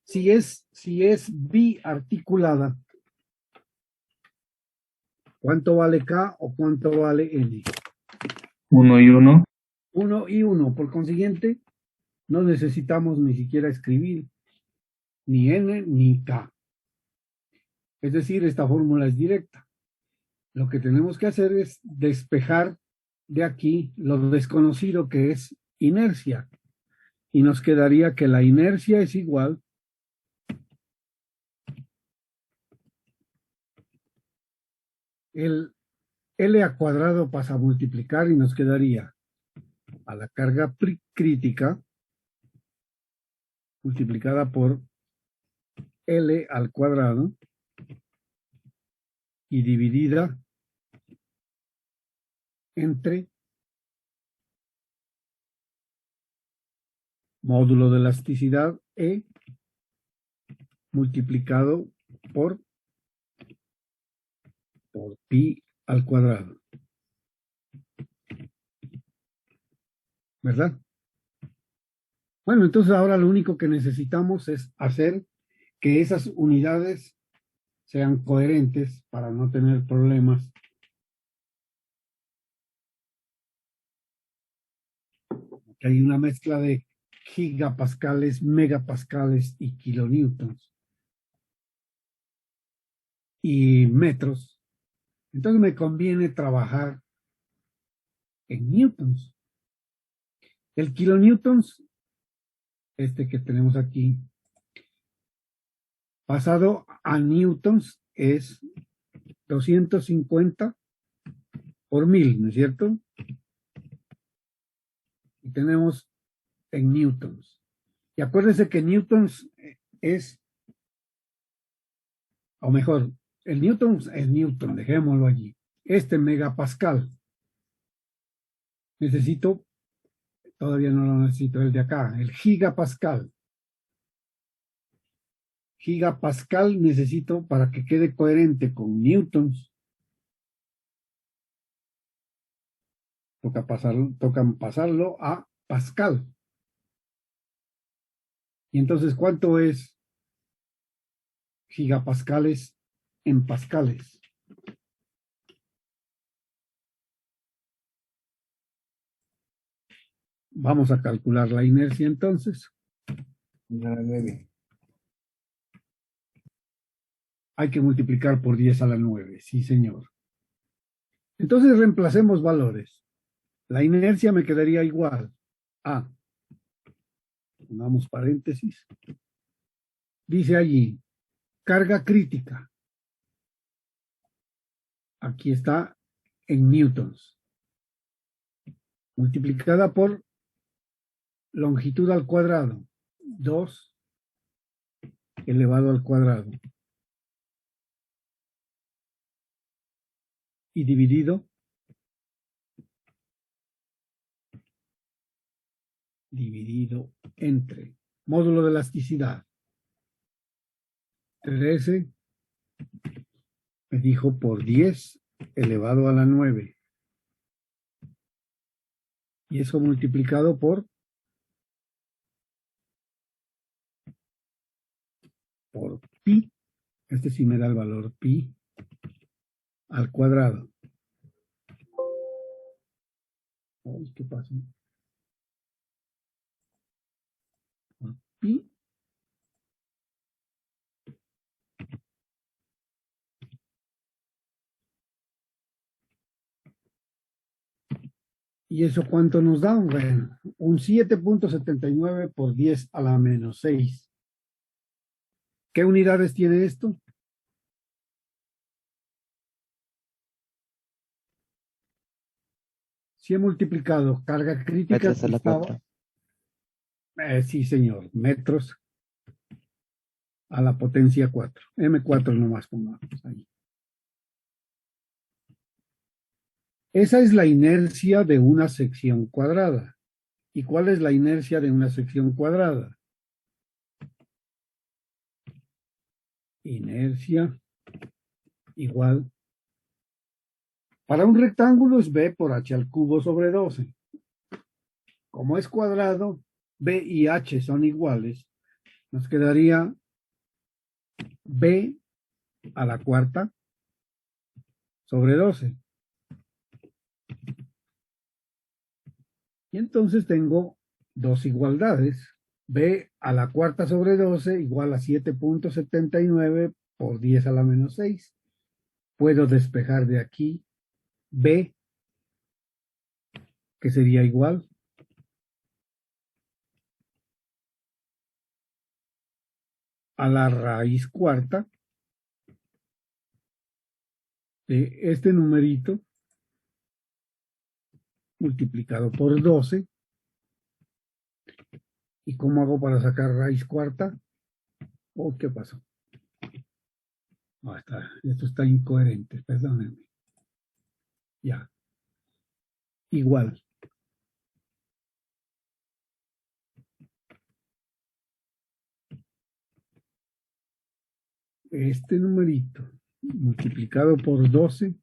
Si es biarticulada, ¿cuánto vale K o cuánto vale N? 1 y 1. 1 y 1. Por consiguiente, no necesitamos ni siquiera escribir ni N ni K. Es decir, esta fórmula es directa. Lo que tenemos que hacer es despejar de aquí lo desconocido que es inercia. Y nos quedaría que la inercia es igual el L a cuadrado pasa a multiplicar y nos quedaría a la carga crítica multiplicada por L al cuadrado y dividida entre módulo de elasticidad E multiplicado por pi al cuadrado. ¿Verdad? Bueno, entonces ahora lo único que necesitamos es hacer que esas unidades sean coherentes para no tener problemas. Hay una mezcla de gigapascales, megapascales y kilonewtons y metros. Entonces me conviene trabajar en newtons. El kilonewtons, este que tenemos aquí, pasado a newtons es 250 por 1000, ¿no es cierto? Y tenemos en newtons. Y acuérdense que newtons es, o mejor, el newton es newton, dejémoslo allí. Este megapascal. Necesito, todavía no lo necesito, el de acá, el gigapascal. Gigapascal necesito para que quede coherente con newtons. toca pasarlo a Pascal. Y entonces, ¿cuánto es gigapascales en pascales? Vamos a calcular la inercia entonces. Hay que multiplicar por 10 a la 9, sí señor. Entonces reemplacemos valores. La inercia me quedaría igual a, pongamos paréntesis, dice allí, carga crítica. Aquí está en newtons. Multiplicada por longitud al cuadrado, 2 elevado al cuadrado. Y dividido entre módulo de elasticidad. 13 me dijo por 10 elevado a la 9. Y eso multiplicado por pi. Este sí me da el valor pi al cuadrado. Ay, ¿qué pasa? Pi ¿y eso cuánto nos da? Bueno, un 7.79 por 10 a la menos 6. ¿Qué unidades tiene esto? Si he multiplicado carga crítica. Metros a la 4. Sí, señor, metros a la potencia 4. M4 nomás pongamos ahí. Esa es la inercia de una sección cuadrada. ¿Y cuál es la inercia de una sección cuadrada? Inercia igual. Para un rectángulo es B por H al cubo sobre 12. Como es cuadrado, B y H son iguales. Nos quedaría B a la cuarta sobre 12. Y entonces tengo dos igualdades. B a la cuarta sobre 12 igual a 7.79 por 10 a la menos 6. Puedo despejar de aquí B, que sería igual a la raíz cuarta de este numerito multiplicado por 12. ¿Y cómo hago para sacar raíz cuarta? Oh, ¿qué pasó? No, esto está incoherente, perdónenme. Ya. Igual. Este numerito multiplicado por 12.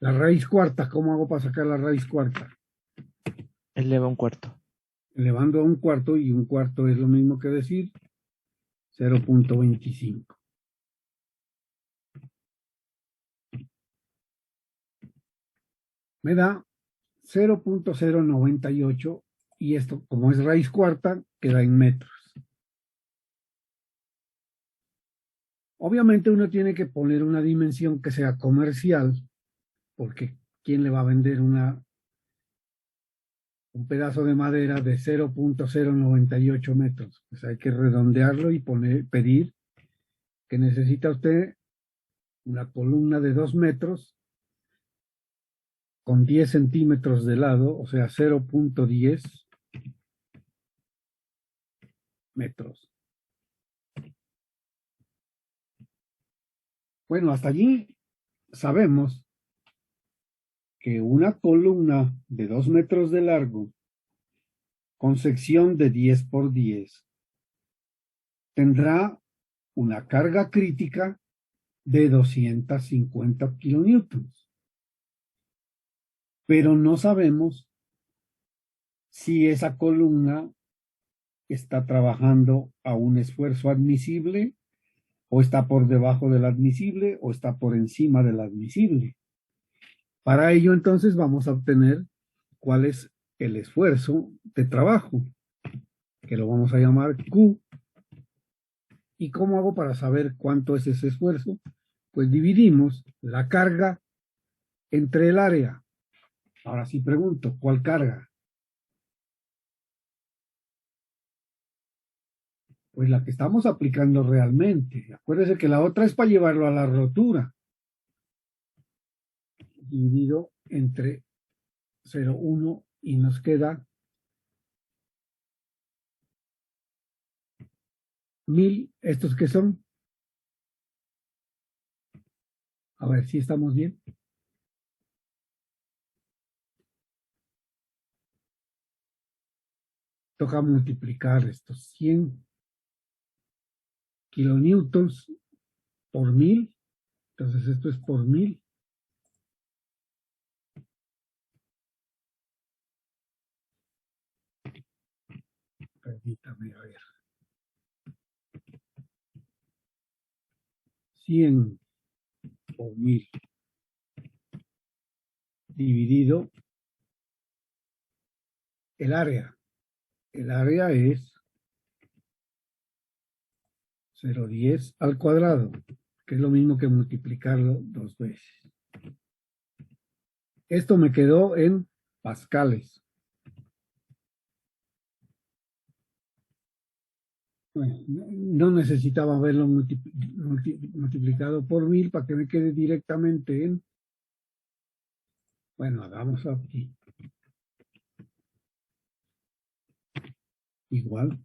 La raíz cuarta, ¿cómo hago para sacar la raíz cuarta? Eleva un cuarto. Elevando a un cuarto, y un cuarto es lo mismo que decir 0.25. Me da 0.098 y esto, como es raíz cuarta, queda en metros. Obviamente uno tiene que poner una dimensión que sea comercial, porque ¿quién le va a vender un pedazo de madera de 0.098 metros? Pues hay que redondearlo y pedir que necesita usted una columna de 2 metros con 10 centímetros de lado, o sea, 0.10 metros. Bueno, hasta allí sabemos que una columna de 2 metros de largo con sección de 10 por 10 tendrá una carga crítica de 250 kilonewtons. pero no sabemos si esa columna está trabajando a un esfuerzo admisible, o está por debajo del admisible, o está por encima del admisible. Para ello, entonces, vamos a obtener cuál es el esfuerzo de trabajo, que lo vamos a llamar Q. ¿Y cómo hago para saber cuánto es ese esfuerzo? Pues dividimos la carga entre el área. Ahora sí pregunto, ¿cuál carga? Pues la que estamos aplicando realmente. Acuérdese que la otra es para llevarlo a la rotura. Dividido entre 0,1 y nos queda 1000. ¿Estos qué son? A ver si estamos bien. Toca multiplicar estos 100 kilonewtons por 1000. Entonces esto es por 1000. Permítame a ver. 100 por 1000 dividido el área. El área es 0,10 al cuadrado, que es lo mismo que multiplicarlo 2 veces. Esto me quedó en pascales. Bueno, no necesitaba haberlo multiplicado por 1000 para que me quede directamente en... Bueno, hagamos aquí. Igual.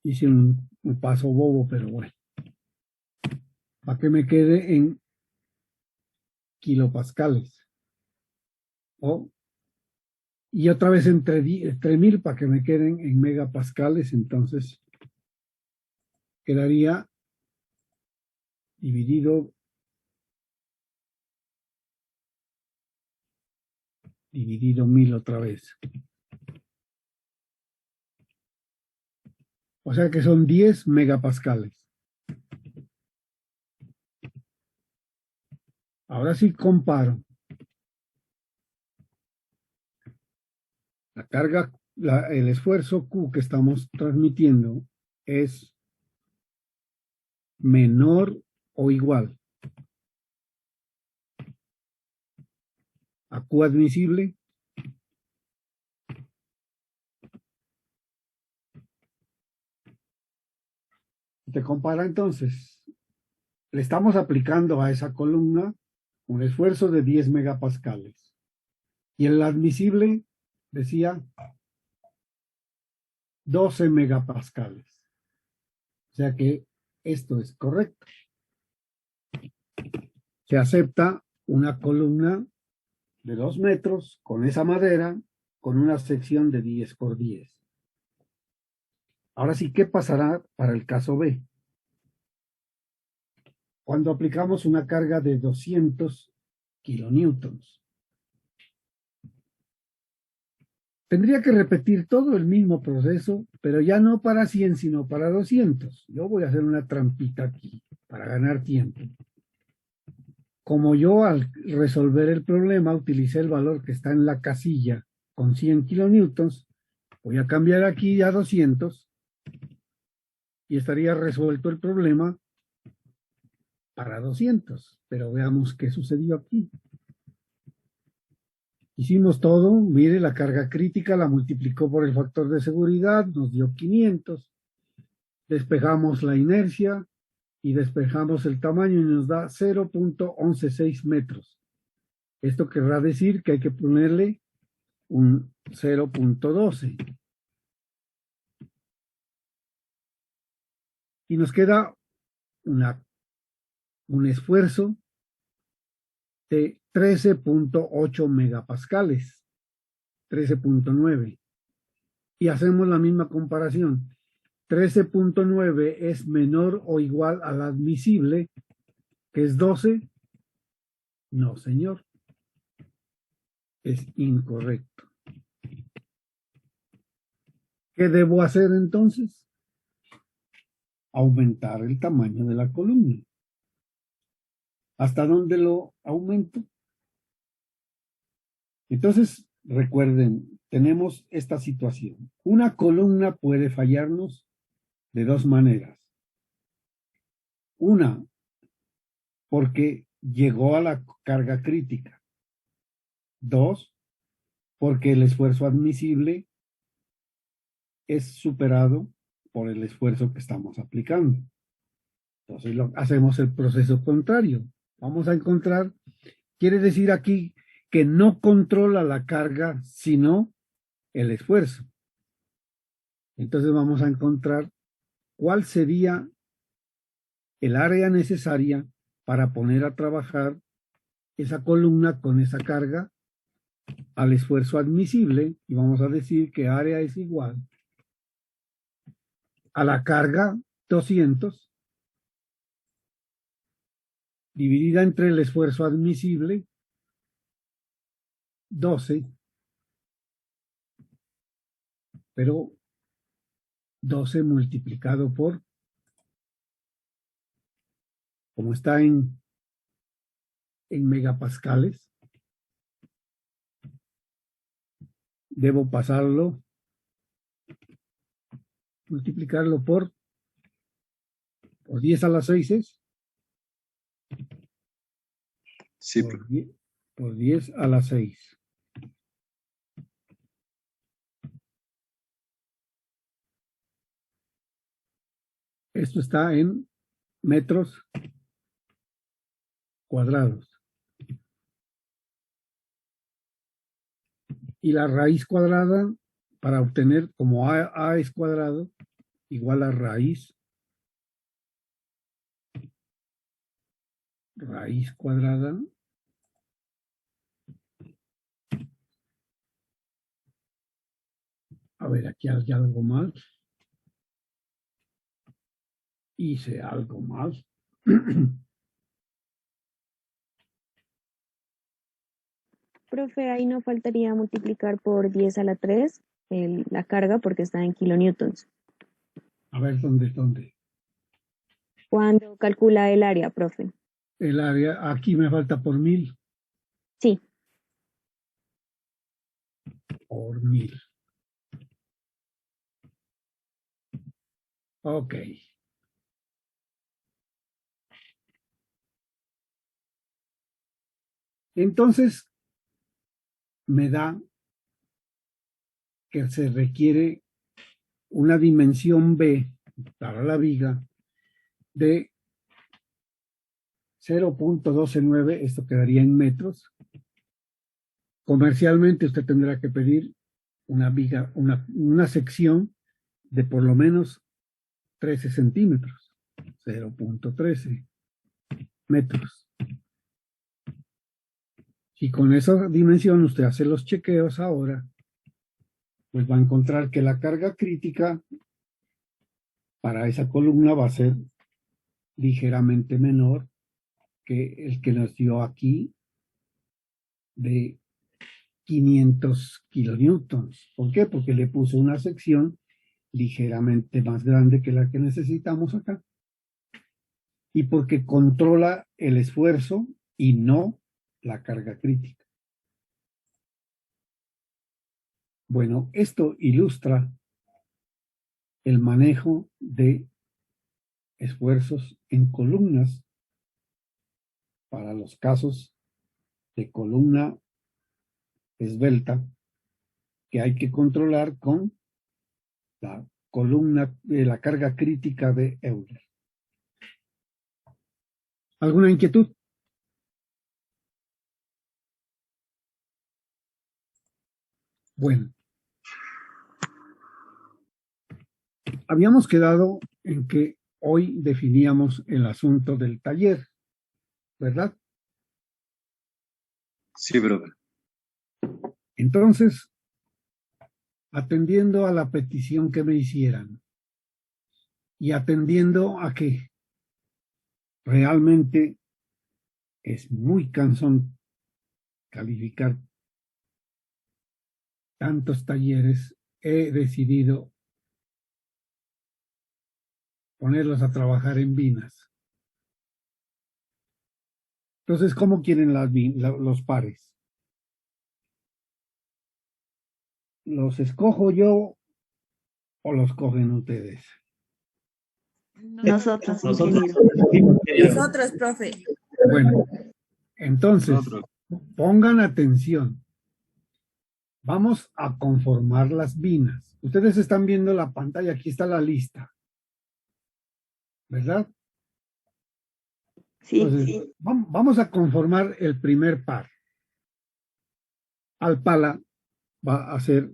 Hice un paso bobo, pero bueno. Para que me quede en kilopascales. Y otra vez entre 1000 para que me queden en megapascales. Entonces quedaría dividido 1000 otra vez. O sea que son 10 megapascales. Ahora sí comparo. La carga, el esfuerzo Q que estamos transmitiendo es menor o igual a Q admisible. Te compara entonces. Le estamos aplicando a esa columna un esfuerzo de 10 megapascales. Y el admisible decía 12 megapascales. O sea que esto es correcto. Se acepta una columna de 2 metros con esa madera con una sección de 10 por 10. Ahora sí, ¿qué pasará para el caso B? Cuando aplicamos una carga de 200 kilonewtons. Tendría que repetir todo el mismo proceso, pero ya no para 100, sino para 200. Yo voy a hacer una trampita aquí para ganar tiempo. Como yo al resolver el problema utilicé el valor que está en la casilla con 100 kilonewtons, voy a cambiar aquí a 200 y estaría resuelto el problema para 200. Pero veamos qué sucedió aquí. Hicimos todo, mire, la carga crítica la multiplicó por el factor de seguridad, nos dio 500. Despejamos la inercia y despejamos el tamaño y nos da 0.116 metros. Esto querrá decir que hay que ponerle un 0.12. Y nos queda un esfuerzo de 13.8 megapascales, 13.9. Y hacemos la misma comparación. 13.9 es menor o igual al admisible, que es 12, No, señor. Es incorrecto. ¿Qué debo hacer entonces? Aumentar el tamaño de la columna. ¿Hasta dónde lo aumento? Entonces, recuerden, tenemos esta situación. Una columna puede fallarnos de dos maneras. Una, porque llegó a la carga crítica. Dos, porque el esfuerzo admisible es superado por el esfuerzo que estamos aplicando. Entonces hacemos el proceso contrario. Vamos a encontrar, quiere decir aquí que no controla la carga, sino el esfuerzo. Entonces vamos a encontrar cuál sería el área necesaria para poner a trabajar esa columna con esa carga al esfuerzo admisible, y vamos a decir que área es igual a la carga 200 dividida entre el esfuerzo admisible 12, pero 12 multiplicado por, como está en megapascales, debo pasarlo, multiplicarlo por 10 a la 6 es. Sí, Por 10 a la 6. Esto está en metros cuadrados. Y la raíz cuadrada, para obtener, como a es cuadrado, igual a raíz cuadrada a ver, aquí hay algo mal. Hice algo mal. Profe, ahí no faltaría multiplicar por 10 a la 3 la carga porque está en kilonewtons. A ver, ¿dónde? ¿Cuándo calcula el área, profe? El área, aquí me falta por 1000. Sí. Por 1000. Ok. Entonces, me da que se requiere una dimensión B para la viga de 0.129, esto quedaría en metros. Comercialmente usted tendrá que pedir una viga, una sección de por lo menos 13 centímetros, 0.13 metros. Y con esa dimensión usted hace los chequeos ahora, pues va a encontrar que la carga crítica para esa columna va a ser ligeramente menor que el que nos dio aquí de 500 kilonewtons. ¿Por qué? Porque le puso una sección ligeramente más grande que la que necesitamos acá. Y porque controla el esfuerzo y no la carga crítica. Bueno, esto ilustra el manejo de esfuerzos en columnas para los casos de columna esbelta que hay que controlar con la columna de la carga crítica de Euler. ¿Alguna inquietud? Bueno, habíamos quedado en que hoy definíamos el asunto del taller, ¿verdad? sí, profe. Entonces, atendiendo a la petición que me hicieran y atendiendo a que realmente es muy cansón calificar tantos talleres. He decidido ponerlos a trabajar en binas. Entonces, ¿cómo quieren los pares? ¿Los escojo yo o los cogen ustedes? Nosotros, Nosotros. ingeniero. Nosotros, profe. Bueno, entonces, Nosotros. pongan atención. Vamos a conformar las binas. Ustedes están viendo la pantalla, aquí está la lista. ¿Verdad? Sí, Entonces, sí. vamos a conformar el primer par. Alpala va a ser